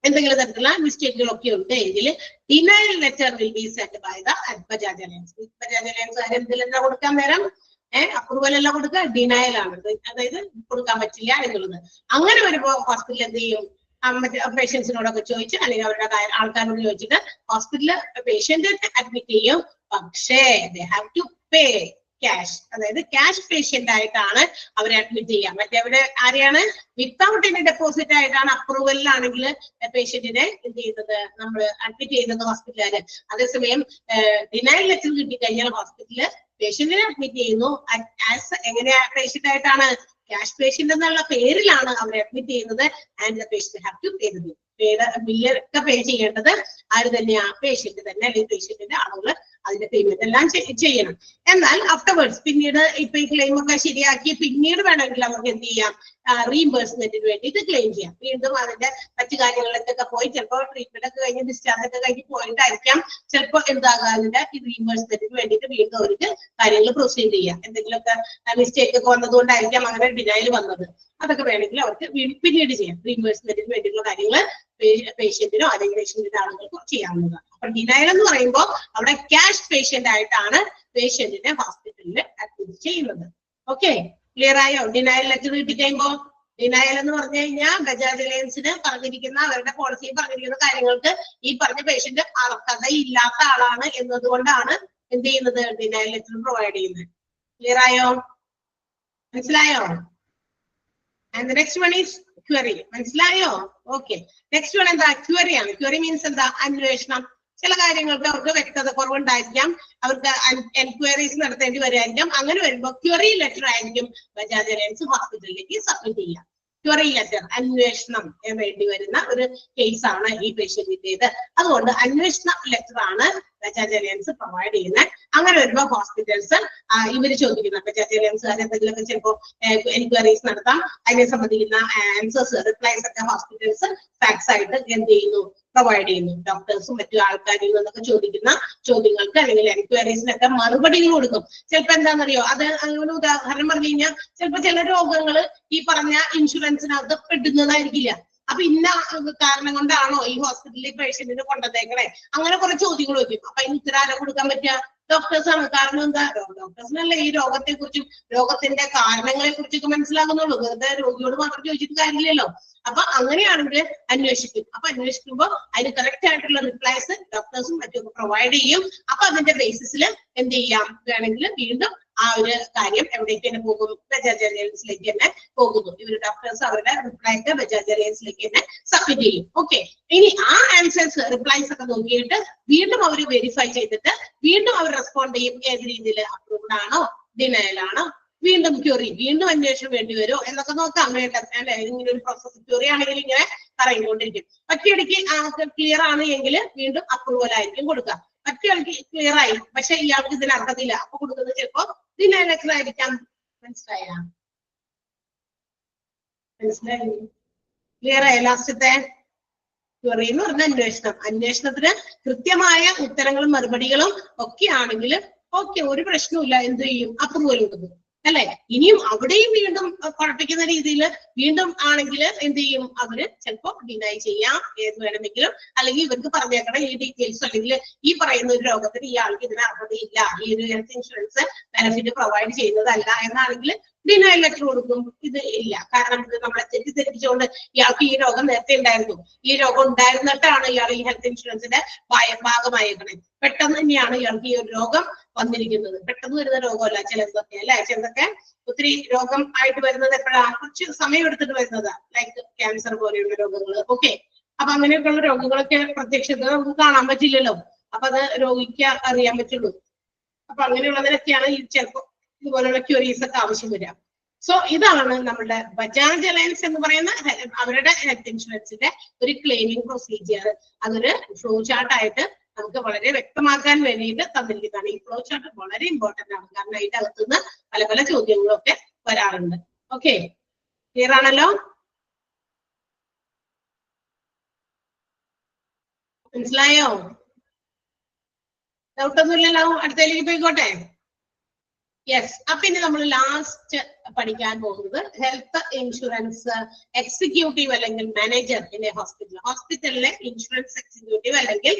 എന്തെങ്കിലും തരത്തിലുള്ള മിസ്റ്റേക്കുകളൊക്കെ ഉണ്ട് എങ്കിൽ denial letter will be send by the Bajaj Allianz. Bajaj അലയൻസുകാർ എന്തിലെന്താ കൊടുക്കാൻ നേരം? അപ്രൂവൽ എല്ലാം കൊടുക്കുക, ഡിനയൽ ആണ്, അതായത് കൊടുക്കാൻ പറ്റില്ല എന്നുള്ളത്. അങ്ങനെ വരുമ്പോ ഹോസ്പിറ്റൽ എന്ത് ചെയ്യും? മറ്റേ പേഷ്യൻസിനോടൊക്കെ ചോദിച്ച് അല്ലെങ്കിൽ അവരുടെ ആൾക്കാരോട് ചോദിച്ചിട്ട് ഹോസ്പിറ്റലിൽ പേഷ്യന്റ് അഡ്മിറ്റ് ചെയ്യും. പക്ഷേ they have to pay cash, അതായത് ക്യാഷ് പേഷ്യന്റ് ആയിട്ടാണ് അവരെ അഡ്മിറ്റ് ചെയ്യാം. മറ്റേ അവിടെ ആരെയാണ്? വിത്തൗട്ട് എനി ഡെപ്പോസിറ്റ് ആയിട്ടാണ് അപ്രൂവലിലാണെങ്കിൽ പേഷ്യന്റിനെ എന്ത് ചെയ്യുന്നത്? നമ്മൾ അഡ്മിറ്റ് ചെയ്യുന്നത് ഹോസ്പിറ്റലുകാര്. അതേസമയം ഡിനയൽ ലെറ്റർ കിട്ടിക്കഴിഞ്ഞാൽ ഹോസ്പിറ്റലില് പേഷ്യന്റിനെ അഡ്മിറ്റ് ചെയ്യുന്നു. എങ്ങനെയാ? പേഷ്യന്റ് ആയിട്ടാണ്, ക്യാഷ് പേഷ്യന്റ് എന്നുള്ള പേരിലാണ് അവരെ അഡ്മിറ്റ് ചെയ്യുന്നത്. And the patient have to pay the bill. ബില്ലൊക്കെ പേ ചെയ്യേണ്ടത് ആര് തന്നെയാ? പേഷ്യന്റ് തന്നെ, അല്ലെങ്കിൽ പേഷ്യന്റിന്റെ ആളുകൾ അതിന്റെ പേയ്മെന്റ് എല്ലാം ചെയ്യണം. എന്നാൽ ആഫ്റ്റർവേർഡ്സ്, പിന്നീട് ഇപ്പൊ ഈ ക്ലെയിം ഒക്കെ ശരിയാക്കി പിന്നീട് വേണമെങ്കിൽ അവർക്ക് എന്ത് ചെയ്യാം? റീഇംബേഴ്സ്മെന്റിന് വേണ്ടിയിട്ട് ക്ലെയിം ചെയ്യാം. വീണ്ടും അതിന്റെ മറ്റു കാര്യങ്ങളിലേക്കൊക്കെ പോയി ചിലപ്പോൾ ട്രീറ്റ്മെന്റ് ഒക്കെ കഴിഞ്ഞ് ഡിസ്ചാർജ് ഒക്കെ കഴിഞ്ഞ് പോയിട്ടായിരിക്കാം ചിലപ്പോൾ എന്താകുക, അതിന്റെ റീഇംബേഴ്സ്മെന്റിന് വേണ്ടിയിട്ട് വീണ്ടും അവർക്ക് കാര്യങ്ങൾ പ്രൊസീഡ് ചെയ്യാം. എന്തെങ്കിലുമൊക്കെ മിസ്റ്റേക്ക് ഒക്കെ വന്നതുകൊണ്ടായിരിക്കാം അങ്ങനെ ഡിനയൽ വന്നത്. അതൊക്കെ വേണമെങ്കിൽ അവർക്ക് പിന്നീട് ചെയ്യാം. റീഇംബേഴ്സ്മെന്റിന് വേണ്ടിയിട്ടുള്ള കാര്യങ്ങൾ പേഷ്യന്റിനോ അല്ലെങ്കിൽ പേഷ്യന്റിന്റെ ആളുകൾക്കോ ചെയ്യാവുന്നതാണ്. അപ്പൊ ഡിനയൽ എന്ന് പറയുമ്പോൾ അവിടെ ക്യാഷ് പേഷ്യന്റ് ആയിട്ടാണ് പേഷ്യന്റിനെ ഹോസ്പിറ്റലിൽ അഡ്മിറ്റ് ചെയ്യുന്നത്. ഓക്കെ, ക്ലിയർ ആയോ? ഡിനയൽ ലെറ്റർ കിട്ടി കഴിയുമ്പോ, ഡിനയൽ എന്ന് പറഞ്ഞു കഴിഞ്ഞാൽ ബജാജ് അലയൻസിന് പറഞ്ഞിരിക്കുന്ന അവരുടെ പോളിസിയിൽ പറഞ്ഞിരിക്കുന്ന കാര്യങ്ങൾക്ക് ഈ പറഞ്ഞ പേഷ്യന്റ് അർഹതയില്ലാത്ത ആളാണ് എന്നതുകൊണ്ടാണ് എന്ത് ചെയ്യുന്നത്? ഡിനയൽ ലെറ്റർ പ്രൊവൈഡ് ചെയ്യുന്നത്. ക്ലിയർ ആയോ? മനസ്സിലായോ? And the next one is query. മനസ്സിലായോ? ഓക്കെ, നെക്സ്റ്റ് വൺ എന്താ? ക്വറി ആണ്. ക്വറി മീൻസ് എന്താ? അന്വേഷണം. ചില കാര്യങ്ങൾക്ക് അവർക്ക് വ്യക്തത കുറവുണ്ടായിരിക്കാം, അവർക്ക് എൻക്വയറീസ് നടത്തേണ്ടി വരുമായിരിക്കാം. അങ്ങനെ വരുമ്പോൾ ക്വറി ലെറ്റർ ആയിരിക്കും ബജാജ് അലയൻസ് ഹോസ്പിറ്റലിലേക്ക് സബ്മിറ്റ് ചെയ്യുക. ക്വറി ലെറ്റർ, അന്വേഷണം വേണ്ടി വരുന്ന ഒരു കേസാണ് ഈ പേഷ്യന്റിന്റേത്. അതുകൊണ്ട് അന്വേഷണ ലെറ്റർ ആണ് ബജാജ് അലയൻസ് പ്രൊവൈഡ് ചെയ്യുന്നത്. അങ്ങനെ വരുമ്പോൾ ഹോസ്പിറ്റൽസ് ഇവര് ചോദിക്കുന്ന ബജാജ് അലയൻസുകാർ എന്തെങ്കിലുമൊക്കെ ചിലപ്പോൾ എൻക്വയറീസ് നടത്താം. അതിനെ സംബന്ധിക്കുന്ന ആൻസേഴ്സ്, റിപ്ലൈസ് ഒക്കെ ഹോസ്പിറ്റൽസ് ഫാക്സ് ആയിട്ട് എന്ത് ചെയ്യുന്നു? പ്രൊവൈഡ് ചെയ്യുന്നു. ഡോക്ടേഴ്സും മറ്റു ആൾക്കാരിൽ നിന്നൊക്കെ ചോദിക്കുന്ന ചോദ്യങ്ങൾക്ക് അല്ലെങ്കിൽ എൻക്വയറീസിനൊക്കെ മറുപടികൾ കൊടുക്കും. ചിലപ്പോൾ എന്താണെന്നറിയോ? അത് അങ്ങനെ ഉദാഹരണം പറഞ്ഞു കഴിഞ്ഞാൽ ചിലപ്പോൾ ചില രോഗങ്ങള് ഈ പറഞ്ഞ ഇൻഷുറൻസിനകത്ത് പെടുന്നതായിരിക്കില്ല. അപ്പൊ ഇന്ന കാരണം കൊണ്ടാണോ ഈ ഹോസ്പിറ്റലിൽ പേഷ്യന്റിന് കൊണ്ടുവന്നേക്കണേ, അങ്ങനെ കുറെ ചോദ്യങ്ങൾ വയ്ക്കും. അപ്പൊ അതിന് ഉത്തരം ആരാ കൊടുക്കാൻ പറ്റുക? ഡോക്ടേഴ്സ് ആണ്. കാരണം എന്താ? ഡോക്ടേഴ്സിനല്ലേ ഈ രോഗത്തെ കുറിച്ചും രോഗത്തിന്റെ കാരണങ്ങളെ കുറിച്ചൊക്കെ മനസ്സിലാകുന്നുള്ളൂ. വെറുതെ രോഗിയോട് മാത്രം ചോദിച്ചിട്ട് കാര്യമില്ലല്ലോ. അപ്പൊ അങ്ങനെയാണെങ്കിൽ അന്വേഷിക്കും. അപ്പൊ അന്വേഷിക്കുമ്പോൾ അതിന് കറക്റ്റ് ആയിട്ടുള്ള റിപ്ലൈസ് ഡോക്ടേഴ്സും മറ്റും പ്രൊവൈഡ് ചെയ്യും. അപ്പൊ അതിന്റെ ബേസിസിൽ എന്ത് ചെയ്യാം? വേണമെങ്കിൽ വീണ്ടും ആ ഒരു കാര്യം എവിടേക്ക് തന്നെ പോകും? ബജാജ് അലയൻസിലേക്ക് തന്നെ പോകുന്നു. ഇവർ ഡോക്ടേഴ്സ് അവരുടെ റിപ്ലൈക്ക് ബജാജ് അലയൻസിലേക്ക് തന്നെ സബ്മിറ്റ് ചെയ്യും. ഓക്കെ, ഇനി ആ ആൻസേഴ്സ് റിപ്ലൈസ് ഒക്കെ നോക്കിയിട്ട് വീണ്ടും അവർ വെരിഫൈ ചെയ്തിട്ട് വീണ്ടും അവർ റെസ്പോണ്ട് ചെയ്യും. ഏത് രീതിയിൽ? അപ്രൂവ്ഡ് ആണോ, ഡിനയൽ ആണോ, വീണ്ടും ക്യൂറി, വീണ്ടും അന്വേഷണം വേണ്ടി വരുമോ എന്നൊക്കെ നോക്കാം. വേണ്ട അല്ലെ? ഇങ്ങനെ ഒരു പ്രോസസ് ക്യൂറി ആണെങ്കിൽ ഇങ്ങനെ പറയുകൊണ്ടിരിക്കും. ഒറ്റയടിക്ക് ക്ലിയർ ആണ് എങ്കിൽ വീണ്ടും അപ്രൂവൽ ആയിരിക്കും കൊടുക്കുക. ഒറ്റയടിക്ക് ക്ലിയർ ആയി, പക്ഷെ ഇയാൾക്ക് ഇതിന് അർഹതയില്ല, അപ്പൊ കൊടുക്കുന്നത് ചിലപ്പോ ഡിനയൽ ലെറ്റർ ആയിരിക്കാം. മനസ്സിലായ? മനസ്സിലായി? ക്ലിയർ ആയ? ലാസ്റ്റത്തെ ക്വറി എന്ന് പറഞ്ഞ അന്വേഷണം. അന്വേഷണത്തിന് കൃത്യമായ ഉത്തരങ്ങളും മറുപടികളും ഒക്കെ ആണെങ്കിൽ ഓക്കെ, ഒരു പ്രശ്നമില്ല. എന്ത് ചെയ്യും? അപ്രൂവൽ കൊടുക്കും അല്ലെ? ഇനിയും അവിടെയും വീണ്ടും കുഴപ്പിക്കുന്ന രീതിയിൽ വീണ്ടും ആണെങ്കിൽ എന്ത് ചെയ്യും? അവര് ചിലപ്പോ ഡിനൈ ചെയ്യാം ഏത് വേണമെങ്കിലും. അല്ലെങ്കിൽ ഇവർക്ക് പറഞ്ഞേക്കണം ഈ ഡീറ്റെയിൽസ്, അല്ലെങ്കിൽ ഈ പറയുന്ന ഒരു രോഗത്തിന് ഈ ആൾക്ക് ഇതിന് അർഹതയില്ല, ഈ ഒരു ഹെൽത്ത് ഇൻഷുറൻസ് ബെനിഫിറ്റ് പ്രൊവൈഡ് ചെയ്യുന്നതല്ല എന്നാണെങ്കിൽ ഡിനയൽ ലെറ്റർ കൊടുക്കും. ഇത് ഇല്ല, കാരണം ഇത് നമ്മളെ തെറ്റിദ്ധരിപ്പിച്ചുകൊണ്ട് ഇയാൾക്ക് ഈ രോഗം നേരത്തെ ഉണ്ടായിരുന്നു, ഈ രോഗം ഉണ്ടായിരുന്നിട്ടാണ് ഇയാൾ ഈ ഹെൽത്ത് ഇൻഷുറൻസിന്റെ ഭാഗമായേക്കണേ. പെട്ടെന്ന് തന്നെയാണ് ഇയാൾക്ക് ഈ ഒരു രോഗം വന്നിരിക്കുന്നത്. പെട്ടെന്ന് വരുന്ന രോഗമല്ല ചിലതൊക്കെ, അല്ലെ? ചിലതൊക്കെ ഒത്തിരി രോഗം ആയിട്ട് വരുന്നത് എപ്പോഴാണ്? കുറച്ച് സമയം എടുത്തിട്ട് വരുന്നതാ, ലൈക്ക് ക്യാൻസർ പോലെയുള്ള രോഗങ്ങൾ. ഓക്കെ, അപ്പൊ അങ്ങനെയൊക്കെയുള്ള രോഗങ്ങളൊക്കെ പ്രത്യക്ഷത്തിൽ നമുക്ക് കാണാൻ പറ്റില്ലല്ലോ. അപ്പൊ അത് രോഗിക്ക് അറിയാൻ പറ്റുള്ളൂ. അപ്പൊ അങ്ങനെയുള്ളതിനൊക്കെയാണ് ഈ ചിലപ്പോൾ ഇതുപോലുള്ള ക്യൂരീസ് ഒക്കെ ആവശ്യം വരിക. സോ ഇതാണ് നമ്മുടെ ബജാജ് അലയൻസ് എന്ന് പറയുന്ന അവരുടെ ഹെൽത്ത് ഇൻഷുറൻസിന്റെ ഒരു ക്ലെയിമിംഗ് പ്രൊസീജിയർ. അതൊരു ഫ്ലോ ചാർട്ട് ആയിട്ട് നമുക്ക് വളരെ വ്യക്തമാക്കാൻ വേണ്ടിയിട്ട് തന്നിരിക്കുന്നതാണ്. ഈ ഫ്ലോ ചാർട്ട് വളരെ ഇമ്പോർട്ടന്റ് ആണ്, കാരണം അതിന്റെ അകത്തുനിന്ന് പല പല ചോദ്യങ്ങളും ഒക്കെ വരാറുണ്ട്. ഓക്കെ, ക്ലിയർ ആണല്ലോ? മനസ്സിലായോ? ഡൗട്ടൊന്നുമില്ലല്ലോ? അടുത്തതിലേക്ക് പോയിക്കോട്ടെ. യെസ്, അപ്പൊ ഇനി നമ്മൾ ലാസ്റ്റ് പഠിക്കാൻ പോകുന്നത് ഹെൽത്ത് ഇൻഷുറൻസ് എക്സിക്യൂട്ടീവ് അല്ലെങ്കിൽ മാനേജർ ഇൻ എ ഹോസ്പിറ്റലിലെ ഇൻഷുറൻസ് എക്സിക്യൂട്ടീവ് അല്ലെങ്കിൽ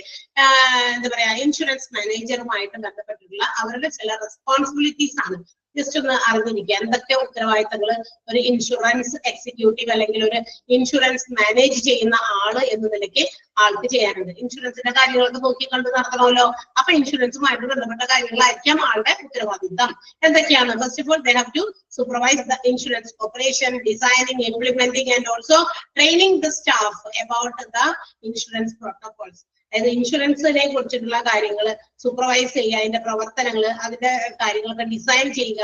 എന്താ പറയാ ഇൻഷുറൻസ് മാനേജറുമായിട്ട് ബന്ധപ്പെട്ടിട്ടുള്ള അവരുടെ ചില റെസ്പോൺസിബിലിറ്റീസ് ആണ്. ജസ്റ്റ് ഒന്ന് അറിഞ്ഞിരിക്കുക എന്തൊക്കെ ഉത്തരവാദിത്തങ്ങൾ ഒരു ഇൻഷുറൻസ് എക്സിക്യൂട്ടീവ് അല്ലെങ്കിൽ ഒരു ഇൻഷുറൻസ് മാനേജ് ചെയ്യുന്ന ആള് എന്ന നിലയ്ക്ക് ആൾക്ക് ചെയ്യാനുണ്ട്. ഇൻഷുറൻസിന്റെ കാര്യങ്ങളൊക്കെ നോക്കി കണ്ടു നടത്തണമല്ലോ. അപ്പൊ ഇൻഷുറൻസുമായിട്ട് ബന്ധപ്പെട്ട കാര്യങ്ങളായിരിക്കാം ആളുടെ ഉത്തരവാദിത്തം. എന്തൊക്കെയാണ്? First of all, they have to supervise the insurance operation, designing, implementing and also training the staff about the insurance protocols. അതായത് ഇൻഷുറൻസിനെ കുറിച്ചിട്ടുള്ള കാര്യങ്ങൾ സൂപ്പർവൈസ് ചെയ്യുക, അതിന്റെ പ്രവർത്തനങ്ങൾ, അതിന്റെ കാര്യങ്ങളൊക്കെ ഡിസൈൻ ചെയ്യുക,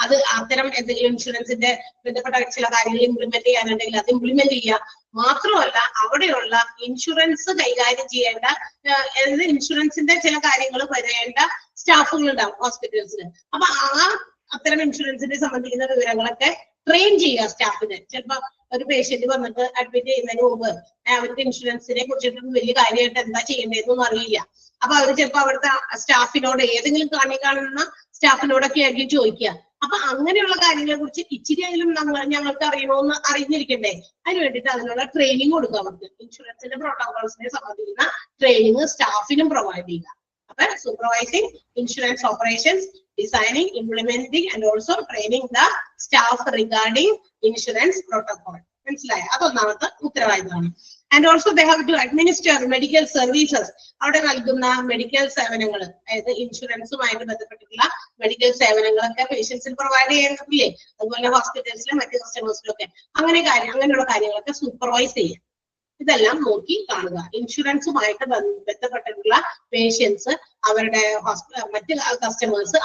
അത് അത്തരം എന്തെങ്കിലും ഇൻഷുറൻസിന്റെ ബന്ധപ്പെട്ട ചില കാര്യങ്ങൾ ഇംപ്ലിമെന്റ് ചെയ്യാനുണ്ടെങ്കിൽ അത് ഇംപ്ലിമെന്റ് ചെയ്യുക. മാത്രമല്ല അവിടെയുള്ള ഇൻഷുറൻസ് കൈകാര്യം ചെയ്യേണ്ട അതായത് ഇൻഷുറൻസിന്റെ ചില കാര്യങ്ങൾ വരേണ്ട സ്റ്റാഫുകൾ ഉണ്ടാവും ഹോസ്പിറ്റൽസിൽ. അപ്പൊ അത്തരം ഇൻഷുറൻസിനെ സംബന്ധിക്കുന്ന വിവരങ്ങളൊക്കെ ട്രെയിൻ ചെയ്യുക സ്റ്റാഫിന്. ചിലപ്പോ ഒരു പേഷ്യന്റ് വന്നിട്ട് അഡ്മിറ്റ് ചെയ്യുന്നതിന് മുമ്പ് അവർക്ക് ഇൻഷുറൻസിനെ കുറിച്ചിട്ടൊന്നും വലിയ കാര്യമായിട്ട് എന്താ ചെയ്യേണ്ടതെന്നൊന്നും അറിയില്ല. അപ്പൊ അവർ ചിലപ്പോ അവിടുത്തെ സ്റ്റാഫിനോട് ഏതെങ്കിലും കാണുന്ന സ്റ്റാഫിനോടൊക്കെ ആയിരിക്കും ചോദിക്കുക. അപ്പൊ അങ്ങനെയുള്ള കാര്യങ്ങളെ കുറിച്ച് ഇച്ചിരിയെങ്കിലും ഞങ്ങൾക്ക് അറിയണമെന്ന് അറിഞ്ഞിരിക്കണ്ടേ? അതിന് വേണ്ടിയിട്ട് അതിനുള്ള ട്രെയിനിങ് കൊടുക്കുക. അവർക്ക് ഇൻഷുറൻസിന്റെ പ്രോട്ടോകോൾസിനെ സംബന്ധിക്കുന്ന ട്രെയിനിങ് സ്റ്റാഫിനും പ്രൊവൈഡ് ചെയ്യുക. അപ്പൊ supervising insurance operations, designing, implementing and also training the staff regarding insurance protocol. മനസ്സിലായോ? അതൊന്നാമത്തെ ഉത്തരവാദിത്തമാണ്. And also they have to administer medical services. അവിടെ നൽകുന്ന മെഡിക്കൽ സേവനങ്ങൾ, അതായത് ഇൻഷുറൻസുമായിട്ട് ബന്ധപ്പെട്ടിട്ടുള്ള മെഡിക്കൽ സേവനങ്ങളൊക്കെ പേഷ്യൻസിന് പ്രൊവൈഡ് ചെയ്യാറില്ലേ? അതുപോലെ ഹോസ്പിറ്റൽസിലും മറ്റ് കസ്റ്റമേഴ്സിലും ഒക്കെ അങ്ങനെയുള്ള കാര്യങ്ങളൊക്കെ സൂപ്പർവൈസ് ചെയ്യുക. ഇതെല്ലാം നോക്കി കാണുക. ഇൻഷുറൻസുമായിട്ട് ബന്ധപ്പെട്ടിട്ടുള്ള പേഷ്യൻസ്, അവരുടെ മറ്റ് കസ്റ്റമേഴ്സ്,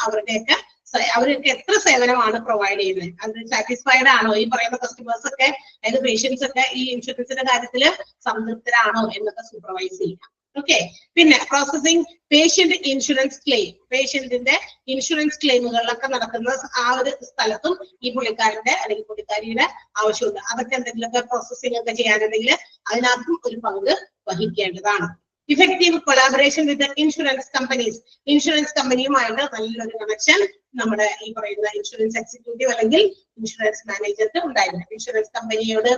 അവർക്ക് എത്ര സേവനമാണ് പ്രൊവൈഡ് ചെയ്യുന്നത്, അത് സാറ്റിസ്ഫൈഡ് ആണോ, ഈ പറയുന്ന കസ്റ്റമേഴ്സ് ഒക്കെ അതായത് പേഷ്യൻസ് ഒക്കെ ഈ ഇൻഷുറൻസിന്റെ കാര്യത്തിൽ സംതൃപ്തരാണോ എന്നൊക്കെ സൂപ്പർവൈസ് ചെയ്യുക. ഓക്കെ, പിന്നെ പ്രോസസിങ് പേഷ്യന്റ് ഇൻഷുറൻസ് ക്ലെയിം. പേഷ്യന്റിന്റെ ഇൻഷുറൻസ് ക്ലെയിമുകളിലൊക്കെ നടക്കുന്ന ആ ഒരു സ്ഥലത്തും ഈ പുള്ളിക്കാരന്റെ അല്ലെങ്കിൽ പുള്ളിക്കാരിയുടെ ആവശ്യമുണ്ട്. അതൊക്കെ എന്തെങ്കിലുമൊക്കെ പ്രോസസ്സിംഗ് ഒക്കെ ചെയ്യാനുണ്ടെങ്കിൽ അതിനകത്തും ഒരു പങ്ക് വഹിക്കേണ്ടതാണ്. Effective collaboration with insurance companies. Insurance കമ്പനിയുമായിട്ട് നല്ലൊരു കണക്ഷൻ നമ്മുടെ ഈ പറയുന്ന ഇൻഷുറൻസ് എക്സിക്യൂട്ടീവ് അല്ലെങ്കിൽ ഇൻഷുറൻസ് മാനേജർക്ക് ഉണ്ടായിരുന്നു. ഇൻഷുറൻസ് കമ്പനിയോട്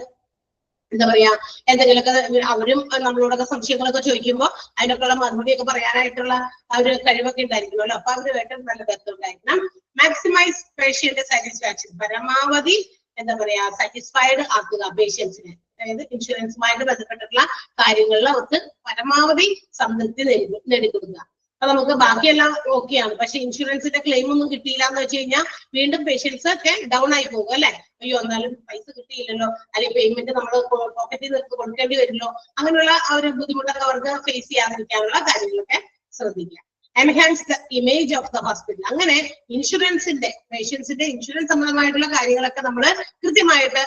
എന്താ പറയാ എന്തെങ്കിലുമൊക്കെ അവരും നമ്മളോടൊക്കെ സംശയങ്ങളൊക്കെ ചോദിക്കുമ്പോൾ അതിനൊക്കെയുള്ള മറുപടിയൊക്കെ പറയാനായിട്ടുള്ള ആ ഒരു കഴിവൊക്കെ ഉണ്ടായിരിക്കുമല്ലോ. അപ്പൊ അവരുമായിട്ട് നല്ല ബന്ധം ഉണ്ടായിരിക്കണം. Maximise patient satisfaction. പരമാവധി എന്താ പറയാ സാറ്റിസ്ഫൈഡ് ആക്കുക പേഷ്യൻസിനെ. അതായത് ഇൻഷുറൻസുമായിട്ട് ബന്ധപ്പെട്ടിട്ടുള്ള കാര്യങ്ങളിൽ അവർക്ക് പരമാവധി സംതൃപ്തി നേടിക്കൊടുക്കുക. അപ്പൊ നമുക്ക് ബാക്കിയെല്ലാം ഓക്കെയാണ്, പക്ഷെ ഇൻഷുറൻസിന്റെ ക്ലെയിം ഒന്നും കിട്ടിയില്ല എന്ന് വെച്ച് കഴിഞ്ഞാൽ വീണ്ടും പേഷ്യൻസ് ഒക്കെ ഡൗൺ ആയി പോകും, അല്ലെ? അയ്യോ, എന്നാലും പൈസ കിട്ടിയില്ലല്ലോ, അല്ലെങ്കിൽ പേയ്മെന്റ് നമ്മൾ പോക്കറ്റിൽ നിന്ന് കൊടുക്കേണ്ടി വരുമല്ലോ. അങ്ങനെയുള്ള ആ ഒരു ബുദ്ധിമുട്ടൊക്കെ അവർക്ക് ഫേസ് ചെയ്യാതിരിക്കാനുള്ള കാര്യങ്ങളൊക്കെ ശ്രദ്ധിക്കുക. Enhance the image of the hospital. അങ്ങനെ ഇൻഷുറൻസിന്റെ പേഷ്യൻസിന്റെ ഇൻഷുറൻസ് സംബന്ധമായിട്ടുള്ള കാര്യങ്ങളൊക്കെ നമ്മൾ കൃത്യമായിട്ട്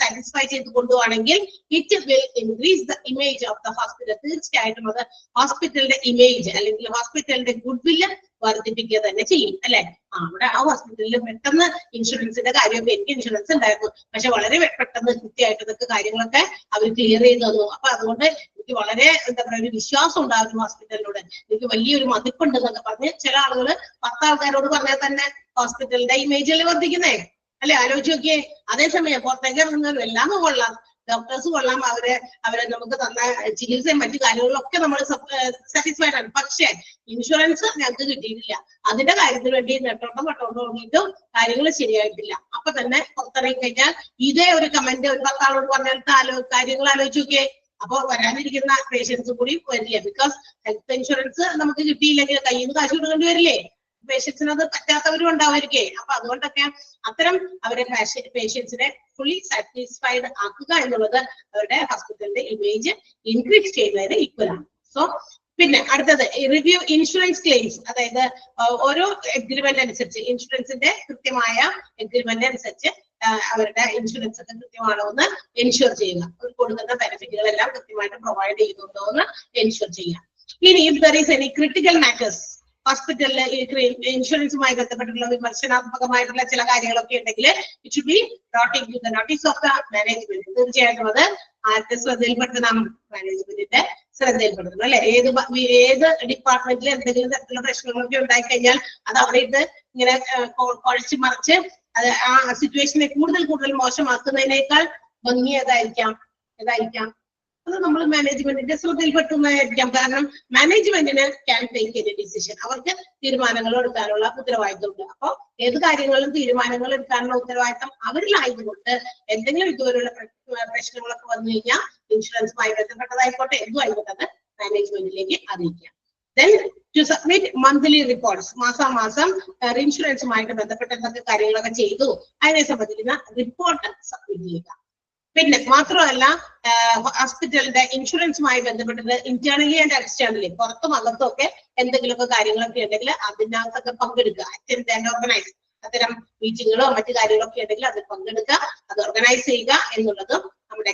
സാറ്റിസ്ഫൈ ചെയ്ത് കൊണ്ടുപോവാണെങ്കിൽ it will increase the image of the hospital. തീർച്ചയായിട്ടും അത് ഹോസ്പിറ്റലിന്റെ ഇമേജ് അല്ലെങ്കിൽ ഹോസ്പിറ്റലിന്റെ ഗുഡ് വില്ല് വർദ്ധിപ്പിക്കുക തന്നെ ചെയ്യും, അല്ലെ? അവിടെ ആ ഹോസ്പിറ്റലിൽ പെട്ടെന്ന് ഇൻഷുറൻസിന്റെ കാര്യമൊക്കെ എനിക്ക് ഇൻഷുറൻസ് ഉണ്ടായിരുന്നു, പക്ഷെ വളരെ പെട്ടെന്ന് കൃത്യമായിട്ട് ഇതൊക്കെ കാര്യങ്ങളൊക്കെ അവർ ക്ലിയർ ചെയ്ത് തന്നു. അപ്പൊ അതുകൊണ്ട് എനിക്ക് വളരെ എന്താ പറയുക ഒരു വിശ്വാസം ഉണ്ടാകുന്നു ഹോസ്പിറ്റലിനോട്, എനിക്ക് വലിയൊരു മതിപ്പുണ്ട് എന്നൊക്കെ പറഞ്ഞ് ചില ആളുകൾ 10 ആൾക്കാരോട് പറഞ്ഞാൽ തന്നെ ഹോസ്പിറ്റലിന്റെ ഇമേജിൽ വർദ്ധിക്കുന്നേ, അല്ലെ? ആലോചിച്ച് നോക്കിയേ. അതേസമയം പുറത്തേക്ക് ഇറങ്ങുന്നവരും എല്ലാം കൊള്ളാം, ഡോക്ടേഴ്സ് കൊള്ളാം, അവരെ നമുക്ക് തന്ന ചികിത്സയും മറ്റു കാര്യങ്ങളിലൊക്കെ നമ്മൾ സാറ്റിസ്ഫൈഡ് ആണ്. പക്ഷെ ഇൻഷുറൻസ് ഞങ്ങൾക്ക് കിട്ടിയിട്ടില്ല. അതിന്റെ കാര്യത്തിന് വേണ്ടി നെട്ടോട്ടം തുടങ്ങിയിട്ടും കാര്യങ്ങൾ ശരിയായിട്ടില്ല. അപ്പൊ തന്നെ പുറത്തിറങ്ങി കഴിഞ്ഞാൽ ഇതേ ഒരു കമന്റ് ഒരു 10 ആളോട് പറഞ്ഞിട്ട് കാര്യങ്ങൾ ആലോചിച്ച് നോക്കിയേ. അപ്പൊ വരാനിരിക്കുന്ന പേഷ്യൻസ് കൂടി വരില്ല. ബിക്കോസ് ഹെൽത്ത് ഇൻഷുറൻസ് നമുക്ക് കിട്ടിയില്ലെങ്കിൽ കയ്യിൽ നിന്ന് കാശ് കൊടുക്കേണ്ടി വരില്ലേ? പേഷ്യൻസിന് അത് പറ്റാത്തവരും ഉണ്ടാവായിരിക്കേ. അപ്പൊ അതുകൊണ്ടൊക്കെ അത്തരം അവരെ പേഷ്യൻസിനെ ഫുള്ളി സാറ്റിസ്ഫൈഡ് ആക്കുക എന്നുള്ളത് അവരുടെ ഹോസ്പിറ്റലിന്റെ ഇമേജ് ഇൻക്രീസ് ചെയ്യുന്നതിന് ഈക്വൽ ആണ്. സോ പിന്നെ അടുത്തത് റിവ്യൂ ഇൻഷുറൻസ് ക്ലെയിംസ്. അതായത് ഓരോ എഗ്രിമെന്റ് അനുസരിച്ച് ഇൻഷുറൻസിന്റെ കൃത്യമായ എഗ്രിമെന്റ് അനുസരിച്ച് അവരുടെ ഇൻഷുറൻസ് ഒക്കെ കൃത്യമാണോ എന്ന് എൻഷുർ ചെയ്യുക. കൊടുക്കുന്ന ബെനിഫിറ്റുകളെല്ലാം കൃത്യമായിട്ട് പ്രൊവൈഡ് ചെയ്യുന്നുണ്ടോ എന്ന് എൻഷുർ ചെയ്യുക. ഇനി if there is any critical matters, ഹോസ്പിറ്റലില് ഇൻഷുറൻസുമായി ബന്ധപ്പെട്ടുള്ള വിമർശനാത്മകമായിട്ടുള്ള ചില കാര്യങ്ങളൊക്കെ ഉണ്ടെങ്കിൽ it should be brought into the notice of the management. തീർച്ചയായിട്ടും അത് ആരുടെ ശ്രദ്ധയിൽപ്പെടുത്തണം? മാനേജ്മെന്റിന്റെ ശ്രദ്ധയിൽപ്പെടുത്തണം അല്ലെ? ഏത് ഡിപ്പാർട്ട്മെന്റിൽ എന്തെങ്കിലും തരത്തിലുള്ള പ്രശ്നങ്ങളൊക്കെ ഉണ്ടായി കഴിഞ്ഞാൽ അത് അവിടെ ഇത് ഇങ്ങനെ കുഴച്ച് മറിച്ച് അത് ആ സിറ്റുവേഷനെ കൂടുതൽ മോശമാക്കുന്നതിനേക്കാൾ ഭംഗി ഏതായിരിക്കാം അത് നമ്മൾ മാനേജ്മെന്റിന്റെ ശ്രദ്ധയിൽപ്പെടുത്തുന്നതായിരിക്കാം. കാരണം മാനേജ്മെന്റിന് ക്യാൻ ടേക്ക് എനി ഡിസിഷൻ. അവർക്ക് തീരുമാനങ്ങൾ എടുക്കാനുള്ള ഉത്തരവാദിത്തമുണ്ട്. അപ്പൊ ഏത് കാര്യങ്ങളിലും തീരുമാനങ്ങൾ എടുക്കാനുള്ള ഉത്തരവാദിത്തം അവരിലായതുകൊണ്ട് എന്തെങ്കിലും ഇതുപോലുള്ള പ്രശ്നങ്ങളൊക്കെ വന്നു കഴിഞ്ഞാൽ ഇൻഷുറൻസുമായി ബന്ധപ്പെട്ടതായിക്കോട്ടെ എന്തും ആയിക്കോട്ടെ അത് മാനേജ്മെന്റിലേക്ക് അറിയിക്കാം. Then to submit monthly reports. മാസാമാസം ഇൻഷുറൻസുമായിട്ട് ബന്ധപ്പെട്ട എന്തൊക്കെ കാര്യങ്ങളൊക്കെ ചെയ്തു അതിനെ സംബന്ധിക്കുന്ന റിപ്പോർട്ട് സബ്മിറ്റ് ചെയ്യുക. പിന്നെ മാത്രമല്ല ഹോസ്പിറ്റലിന്റെ ഇൻഷുറൻസുമായി ബന്ധപ്പെട്ടത് ഇന്റേണലി ആൻഡ് എക്സ്റ്റേണലി പുറത്തും അകത്തും ഒക്കെ എന്തെങ്കിലുമൊക്കെ കാര്യങ്ങളൊക്കെ ഉണ്ടെങ്കിൽ അതിനകത്തൊക്കെ പങ്കെടുക്കുക. Attend and organise. അത്തരം മീറ്റിങ്ങുകളോ മറ്റു കാര്യങ്ങളൊക്കെ ഉണ്ടെങ്കിൽ അതിൽ പങ്കെടുക്കുക, അത് ഓർഗനൈസ് ചെയ്യുക എന്നുള്ളതും നമ്മുടെ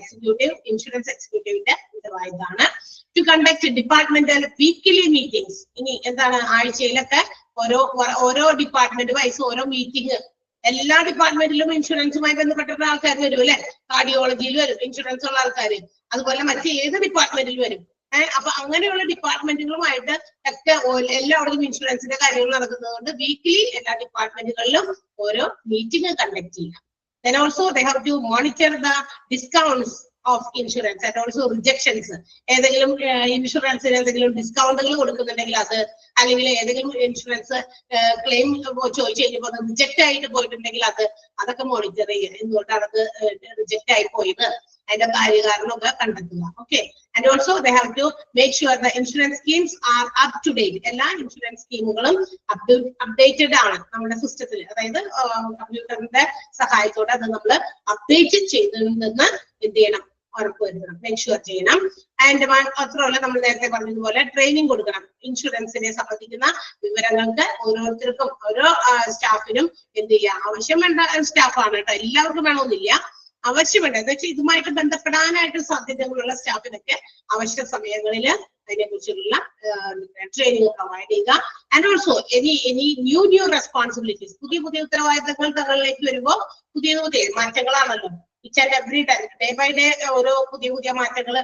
ഇൻഷുറൻസ് എക്സിക്യൂട്ടീവിന്റെ ഉത്തരവാദിത്തമാണ്. To conduct departmental weekly meetings. ഇനി എന്താണ്? ആഴ്ചയിലൊക്കെ ഓരോ ഡിപ്പാർട്ട്മെന്റ് വൈസ് ഓരോ മീറ്റിംഗ്. എല്ലാ ഡിപ്പാർട്ട്മെന്റിലും ഇൻഷുറൻസുമായി ബന്ധപ്പെട്ട ആൾക്കാർ വരും അല്ലെ? കാർഡിയോളജിയിൽ വരും ഇൻഷുറൻസ് ഉള്ള ആൾക്കാർ, അതുപോലെ മറ്റ് ഏത് ഡിപ്പാർട്ട്മെന്റിൽ വരും. അപ്പൊ അങ്ങനെയുള്ള ഡിപ്പാർട്ട്മെന്റുകളുമായിട്ട് ഒക്കെ എല്ലായിടത്തും ഇൻഷുറൻസിന്റെ കാര്യങ്ങൾ നടക്കുന്നത് കൊണ്ട് വീക്കിലി എല്ലാ ഡിപ്പാർട്ട്മെന്റുകളിലും ഓരോ മീറ്റിംഗ് കണ്ടക്ട് ചെയ്യാം. Then also they have to monitor the discounts of insurance and also rejections. ഏതെങ്കിലും ഇൻഷുറൻസിന് എന്തെങ്കിലും ഡിസ്കൗണ്ടുകൾ കൊടുക്കുന്നുണ്ടെങ്കിൽ അത്, അല്ലെങ്കിൽ ഏതെങ്കിലും ഇൻഷുറൻസ് ക്ലെയിം ചോദിച്ചു കഴിഞ്ഞപ്പോൾ അത് റിജക്ട് ആയിട്ട് പോയിട്ടുണ്ടെങ്കിൽ അതൊക്കെ മോണിറ്റർ ചെയ്യുക. എന്തുകൊണ്ടാണ് അത് റിജക്ട് ആയി പോയത്, അതിന്റെ കാര്യകാരണമൊക്കെ കണ്ടെത്തുക. Okay. And also they have to make sure the insurance schemes are up to date. എല്ലാ ഇൻഷുറൻസ് സ്കീമുകളും അപ്ഡേറ്റഡ് ആണ് നമ്മുടെ സിസ്റ്റത്തിൽ. അതായത് കമ്പ്യൂട്ടറിന്റെ സഹായത്തോടെ അത് നമ്മൾ അപ്ഡേറ്റ് ചെയ്തിട്ടുണ്ടെന്ന് എന്ത് ചെയ്യണം? ഉറപ്പുവരുത്തണം, മെൻഷുവർ ചെയ്യണം. ആൻഡ് മാത്രമല്ല നമ്മൾ നേരത്തെ പറഞ്ഞതുപോലെ ട്രെയിനിങ് കൊടുക്കണം. ഇൻഷുറൻസിനെ സംബന്ധിക്കുന്ന വിവരങ്ങൾക്ക് ഓരോരുത്തർക്കും ഓരോ സ്റ്റാഫിനും എന്ത് ചെയ്യുക? ആവശ്യം വേണ്ട സ്റ്റാഫാണ് കേട്ടോ, എല്ലാവർക്കും വേണമെന്നില്ല, ആവശ്യമുണ്ട്. എന്ന് വെച്ചാൽ ഇതുമായിട്ട് ബന്ധപ്പെടാനായിട്ട് സാധ്യതകളുള്ള സ്റ്റാഫിനൊക്കെ അവശ്യ സമയങ്ങളിൽ അതിനെ കുറിച്ചുള്ള ട്രെയിനിങ് പ്രൊവൈഡ് ചെയ്യുക. And also any new responsibilities, പുതിയ ഉത്തരവാദിത്തങ്ങൾ തങ്ങളിലേക്ക് വരുമ്പോൾ പുതിയ മാറ്റങ്ങളാണല്ലോ. each and every day by day ഓരോ പുതിയ മാറ്റങ്ങൾ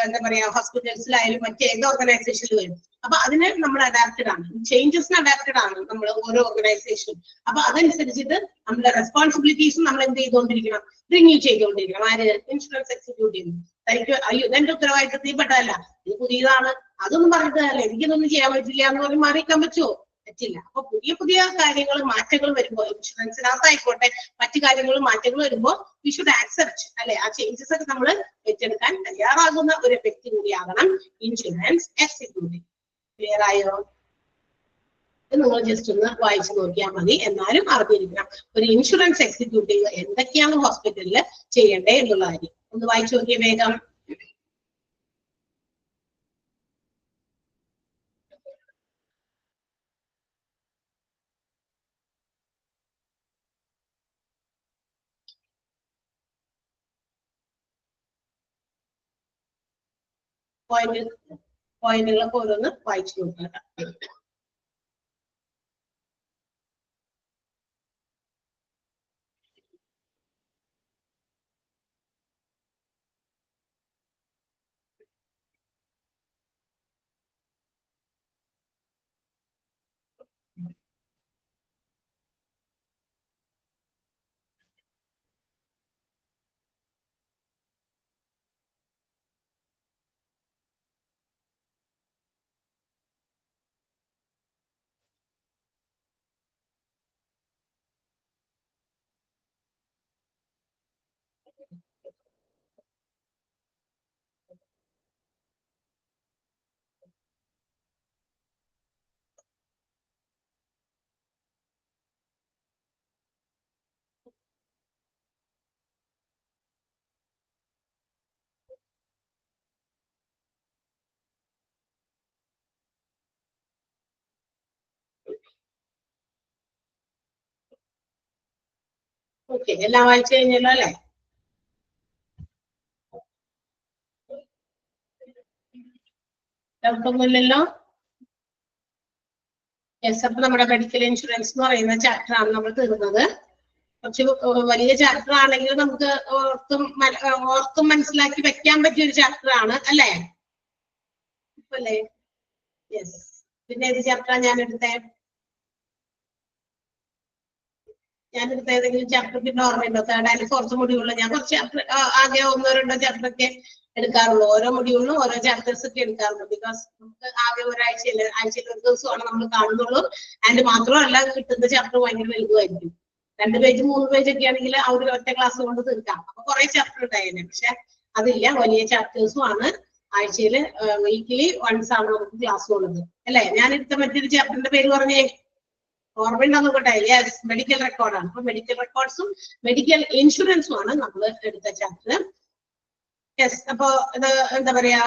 എന്താ പറയാ ഹോസ്പിറ്റൽസിലായാലും മറ്റേത് ഓർഗനൈസേഷനിൽ വരും. അപ്പൊ അതിന് നമ്മൾ അഡാപ്റ്റഡ് ആണ്, ചേഞ്ചസിന് അഡാപ്റ്റഡ് ആണ് നമ്മൾ ഓരോ ഓർഗനൈസേഷനും. അപ്പൊ അതനുസരിച്ചിട്ട് നമ്മുടെ റെസ്പോൺസിബിലിറ്റീസും നമ്മൾ എന്ത് ചെയ്തുകൊണ്ടിരിക്കണം? റിന്യൂ ചെയ്തുകൊണ്ടിരിക്കണം. ആര്? Insurance executive. തനിക്ക് അയ്യോ ഇതെന്റെ ഉത്തരവാദിത്തത്തിൽ പെട്ടതല്ല, ഇത് പുതിയതാണ്, അതൊന്നും പറഞ്ഞിട്ടല്ല, എനിക്കിതൊന്നും ചെയ്യാൻ പറ്റില്ല എന്ന് പറഞ്ഞ് മാറിക്കാൻ പറ്റുമോ? പറ്റില്ല. അപ്പൊ പുതിയ കാര്യങ്ങൾ മാറ്റങ്ങൾ വരുമ്പോൾ ഇൻഷുറൻസിനകത്തായിക്കോട്ടെ മറ്റു കാര്യങ്ങളും മാറ്റങ്ങൾ വരുമ്പോൾ വി ഷുഡ് ആക്സെപ്റ്റ് അല്ലെ? ആ ചേഞ്ചസ് ഒക്കെ നമ്മൾ ഏറ്റെടുക്കാൻ തയ്യാറാകുന്ന ഒരു വ്യക്തി കൂടിയാകണം ഇൻഷുറൻസ് എക്സിക്യൂട്ടീവ്. ക്ലിയർ ആയോ? നിങ്ങൾ ജസ്റ്റ് ഒന്ന് വായിച്ചു നോക്കിയാൽ മതി. എന്നാലും അറിഞ്ഞിരിക്കണം ഒരു ഇൻഷുറൻസ് എക്സിക്യൂട്ടീവ് എന്തൊക്കെയാണ് ഹോസ്പിറ്റലിൽ ചെയ്യേണ്ടത് എന്നുള്ള കാര്യം. ഒന്ന് വായിച്ചു നോക്കിയ വേഗം. പോയിന്റുകളൊക്കെ ഓരോന്ന് വായിച്ചു നോക്കാം. ഓക്കെ, എല്ലാം വായിച്ചു കഴിഞ്ഞല്ലോ അല്ലെ? ഡൗട്ടൊന്നുമില്ലല്ലോ? യെസ്, അപ്പൊ നമ്മുടെ മെഡിക്കൽ ഇൻഷുറൻസ് എന്ന് പറയുന്ന ചാപ്റ്റർ ആണ് നമ്മൾ തീർന്നത്. കുറച്ച് വലിയ ചാപ്റ്റർ ആണെങ്കിൽ നമുക്ക് ഓർത്തും മനസ്സിലാക്കി വെക്കാൻ പറ്റിയ ഒരു ചാപ്റ്റർ ആണ് അല്ലേ? അല്ലേ? യെസ്. പിന്നെ ഏത് ചാപ്റ്ററാണ് ഞാനെടുത്ത ഏതെങ്കിലും ചാപ്റ്റർ പിന്നെ ഓർമ്മയുണ്ടോ? തേർഡ് ആൻഡ് ഫോർത്ത് മൊഡ്യൂളിൽ ഞാൻ കുറച്ച് ചാപ്റ്റർ ആകെ 1-2 ചാപ്റ്റർ ഒക്കെ എടുക്കാറുള്ളൂ. ഓരോ മൊഡ്യൂളിലും ഓരോ ചാപ്റ്റേഴ്സ് ഒക്കെ എടുക്കാറുള്ളൂ. ബിക്കോസ് നമുക്ക് ആകെ ആഴ്ചയിൽ ഒരു ദിവസമാണ് നമ്മൾ കാണുന്നുള്ളൂ. ആൻഡ് മാത്രമല്ല, കിട്ടുന്ന ചാപ്റ്റർ ഭയങ്കര വലുതുമായിരിക്കും. 2 പേജ് 3 പേജ് ഒക്കെ ആണെങ്കിൽ ആ ഒരു ഒറ്റ ക്ലാസ് കൊണ്ട് തീർക്കാം. അപ്പൊ കുറെ ചാപ്റ്റർ ഉണ്ടായിരുന്നു. പക്ഷെ അതില്ല, വലിയ ചാപ്റ്റേഴ്സും ആണ്. ആഴ്ചയിൽ വീക്കിലി വൺസ് ആണ് നമുക്ക് ക്ലാസ് ഉള്ളത് അല്ലെ? ഞാൻ എടുത്ത മറ്റൊരു ചാപ്റ്ററിന്റെ പേര് പറഞ്ഞേ, ഓർമ്മയുണ്ടോ നോക്കട്ടെ? യെസ്, മെഡിക്കൽ റെക്കോർഡാണ്. അപ്പൊ മെഡിക്കൽ റെക്കോർഡ്സും മെഡിക്കൽ ഇൻഷുറൻസും ആണ് നമ്മൾ എടുത്ത ചാപ്റ്റർ. യെസ്, അപ്പൊ ഇത് എന്താ പറയാ,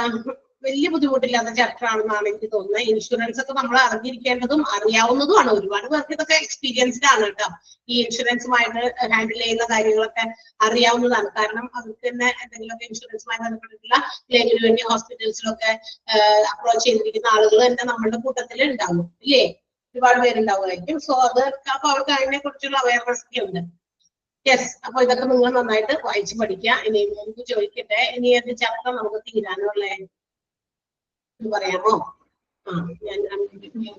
വലിയ ബുദ്ധിമുട്ടില്ലാത്ത ചാപ്റ്റർ ആണെന്നാണ് എനിക്ക് തോന്നുന്നത്. ഇൻഷുറൻസ് ഒക്കെ നമ്മൾ അറിഞ്ഞിരിക്കേണ്ടതും അറിയാവുന്നതുമാണ്. ഒരുപാട് പേർക്ക് ഇതൊക്കെ എക്സ്പീരിയൻസ്ഡ് ആണ് കേട്ടോ. ഈ ഇൻഷുറൻസുമായിട്ട് ഹാൻഡിൽ ചെയ്യുന്ന കാര്യങ്ങളൊക്കെ അറിയാവുന്നതാണ്. കാരണം അവർക്ക് തന്നെ എന്തെങ്കിലുമൊക്കെ ഇൻഷുറൻസുമായി ബന്ധപ്പെട്ടിട്ടുള്ള ക്ലെയിമിന് വേണ്ടി ഹോസ്പിറ്റൽസിലൊക്കെ അപ്രോച്ച് ചെയ്തിരിക്കുന്ന ആളുകൾ തന്നെ നമ്മുടെ കൂട്ടത്തിൽ ഉണ്ടാവും ഇല്ലേ? ഒരുപാട് പേരുണ്ടാവുമായിരിക്കും. സോ അത് അപ്പൊ അവർക്ക് അതിനെ കുറിച്ചുള്ള അവയർനെസ് ഒക്കെ ഉണ്ട്. യെസ്, അപ്പൊ ഇതൊക്കെ നിങ്ങൾ നന്നായിട്ട് വായിച്ച് പഠിക്കുക. ഇനി എനിക്ക് ചോദിക്കട്ടെ, ഇനി ഏത് ചാപ്റ്റർ നമുക്ക് തീരാനുള്ളേ എന്ന് പറയാമോ? ഞാൻ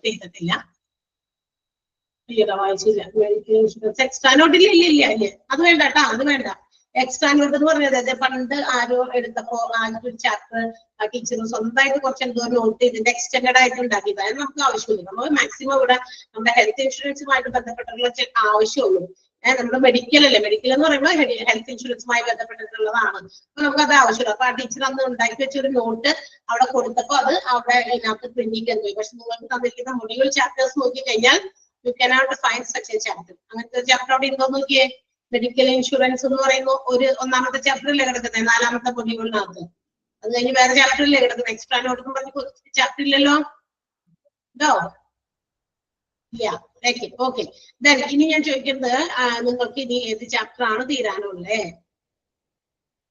ചെയ്തിട്ടില്ല, വായിച്ചില്ല. എക്സ്ട്രാ നോട്ടില്ല, ഇല്ല അത് വേണ്ട കേട്ടോ, അത് വേണ്ട. എക്സ്ട്രാ നോട്ട് എന്ന് പറഞ്ഞത് പണ്ട് ആരോ എടുത്തപ്പോ ആദ്യത്തെ ഒരു ചാപ്റ്റർ ടീച്ചർ സ്വന്തമായിട്ട് കുറച്ച് എന്തോ നോട്ട് ഇതിന്റെ എക്സ്റ്റൻഡഡ് ആയിട്ട് ഉണ്ടാക്കിയത്. അത് നമുക്ക് ആവശ്യമില്ല. നമ്മൾ മാക്സിമം ഇവിടെ നമ്മുടെ ഹെൽത്ത് ഇൻഷുറൻസുമായിട്ട് ബന്ധപ്പെട്ടുള്ള ആവശ്യമുള്ളൂ. നമ്മുടെ മെഡിക്കൽ അല്ലേ, മെഡിക്കൽ എന്ന് പറയുമ്പോൾ ഹെൽത്ത് ഇൻഷുറൻസുമായി ബന്ധപ്പെട്ടിട്ടുള്ളതാണ്. അപ്പൊ നമുക്ക് അത് ആവശ്യമില്ല. അപ്പൊ ആ ടീച്ചർ അന്ന് ഉണ്ടാക്കി വെച്ചൊരു നോട്ട് അവിടെ കൊടുത്തപ്പോ അത് അവിടെ ഇതിനകത്ത് പ്രിന്റിംഗ് പോയി. പക്ഷെ നിങ്ങൾക്ക് തന്നിരിക്കുന്ന മൊഡ്യൂൾ ചാപ്റ്റേഴ്സ് നോക്കി കഴിഞ്ഞാൽ you cannot find such A chapter. അങ്ങനത്തെ ഒരു ചാപ്റ്റർ അവിടെ ഉണ്ടോ നോക്കിയേ. മെഡിക്കൽ ഇൻഷുറൻസ് എന്ന് പറയുന്ന ഒരു ഒന്നാമത്തെ ചാപ്റ്ററിലെ കിടക്കുന്നത്, 4ാമത്തെ മൊഡ്യൂളിനകത്ത്. അത് കഴിഞ്ഞ് വേറെ ചാപ്റ്ററിലെ കിടക്കുന്നത്. എക്സ്ട്രാ നോട്ട് എന്ന് പറഞ്ഞ് ചാപ്റ്റർ ഇല്ലല്ലോ, ഉണ്ടോ? ഇല്ല. ഓക്കെ. ഇനി ഞാൻ ചോദിക്കുന്നത്, നിങ്ങൾക്ക് ഇനി ഏത് ചാപ്റ്റർ ആണ് തീരാനുള്ളേ?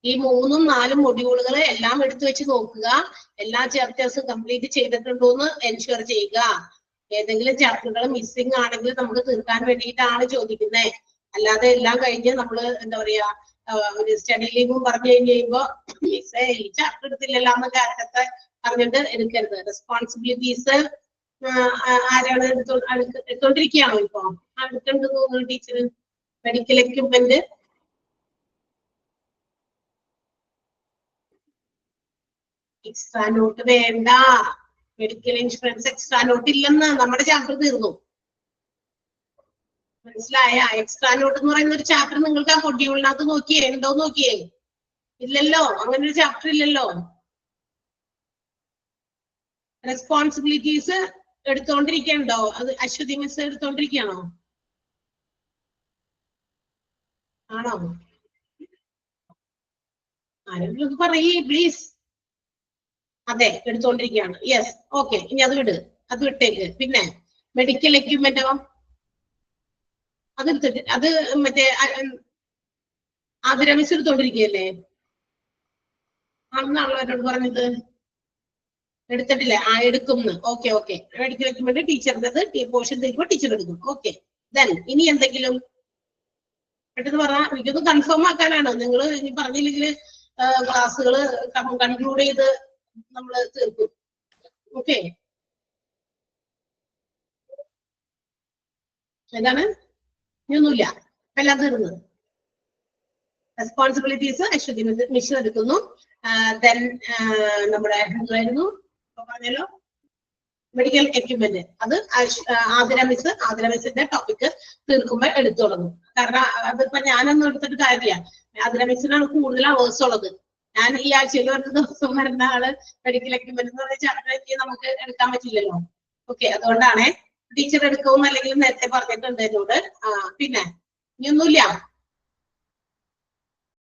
ഈ 3ഉം 4ഉം മൊഡ്യൂളുകൾ എല്ലാം എടുത്തു വെച്ച് നോക്കുക. എല്ലാ ചാപ്റ്റേഴ്സും കംപ്ലീറ്റ് ചെയ്തിട്ടുണ്ടോ എന്ന് എൻഷുർ ചെയ്യുക. ഏതെങ്കിലും ചാപ്റ്ററുകൾ മിസ്സിംഗ് ആണെങ്കിൽ നമുക്ക് തീർക്കാൻ വേണ്ടിയിട്ടാണ് ചോദിക്കുന്നത്. അല്ലാതെ എല്ലാം കഴിഞ്ഞ് നമ്മൾ എന്താ പറയാ ഒരു സ്റ്റഡി ലീവും പറഞ്ഞു കഴിയുമ്പോ മിസ്സേ ഈ ചാപ്റ്റർ എടുത്തില്ലല്ലോ എന്നൊക്കെ അർത്ഥത്തെ പറഞ്ഞിട്ട് എടുക്കരുത്. റെസ്പോൺസിബിലിറ്റീസ് ആരാണ് എടുത്തോണ്ടിരിക്കുകയാണോ ഇപ്പൊ? എടുക്കേണ്ടത് തോന്നുന്നു teacher. Medical equipment extra note വേണ്ട. മെഡിക്കൽ ഇൻഷുറൻസ് എക്സ്ട്രാ നോട്ട് ഇല്ലെന്ന്, നമ്മുടെ ചാപ്റ്റർ തീർന്നു. മനസ്സിലായ? എക്സ്ട്രാ നോട്ട് എന്ന് പറയുന്ന ഒരു ചാപ്റ്റർ നിങ്ങൾക്ക് ആ മൊഡ്യൂളിനകത്ത് നോക്കിയേ, ഉണ്ടോ നോക്കിയേ? ഇല്ലല്ലോ, അങ്ങനെ ഒരു ചാപ്റ്റർ ഇല്ലല്ലോ. റെസ്പോൺസിബിലിറ്റീസ് എടുത്തോണ്ടിരിക്കണ്ടോ? അത് അശ്വതി മിസ് എടുത്തോണ്ടിരിക്കണോ? ആണോ? ആരെങ്കിലും പറയേ പ്ലീസ്. അതെ, എടുത്തോണ്ടിരിക്കുകയാണ്. Yes, okay. ഇനി അത് വിട്ടേക്ക്. പിന്നെ മെഡിക്കൽ എക്യുപ്മെന്റോ? അത് മറ്റേ ആതിര മിസ് എടുത്തോണ്ടിരിക്കുകയല്ലേ? ആണെന്നാണല്ലോ എന്നോട് പറഞ്ഞത്. എടുത്തിട്ടില്ല. എടുക്കുന്നു. ഓക്കെ. മെഡിക്കൽ എക്യുപ്മെന്റ് ടീച്ചറിൻ്റെത് പോർഷൻ തരുമ്പോൾ ടീച്ചർ എടുക്കും. ഓക്കെ. ഇനി എന്തെങ്കിലും പെട്ടെന്ന് പറ. എനിക്കൊന്ന് കൺഫേം ആക്കാനാണ്. നിങ്ങൾ ഇനി പറഞ്ഞില്ലെങ്കിൽ ക്ലാസ്സുകൾ കൺക്ലൂഡ് ചെയ്ത് നമ്മൾ തീർക്കും. ഓക്കെ. എന്താണ്? ഇനിയൊന്നുമില്ല, എല്ലാം തീർന്നത്. റെസ്പോൺസിബിലിറ്റീസ് അശ്വതി മിഷൻ എടുക്കുന്നു. നമ്മുടെ എന്തായിരുന്നു പറഞ്ഞല്ലോ, മെഡിക്കൽ എക്യുപ്മെന്റ്. അത് ആതിര മിസ്സിന്റെ ടോപ്പിക് തീർക്കുമ്പോൾ എടുത്തു തുടങ്ങും. കാരണം അതിപ്പോ ഞാനൊന്നും എടുത്തിട്ട് കാര്യമില്ല. അതിനെ വെച്ചിട്ടാണ് കൂടുതൽ അവേഴ്സ് ഉള്ളത്. ഞാൻ ഈ ആഴ്ചയിൽ ഒരു ദിവസം വരുന്ന ആള് മെഡിക്കൽ എക്യുപ്മെന്റ് എന്ന് പറഞ്ഞ ചാപ്റ്റർ നമുക്ക് എടുക്കാൻ പറ്റില്ലല്ലോ. ഓക്കെ, അതുകൊണ്ടാണ് ടീച്ചർ എടുക്കും അല്ലെങ്കിൽ നേരത്തെ പറഞ്ഞിട്ടുണ്ട് എന്നോട്. പിന്നെ ഇനിയൊന്നുമില്ല.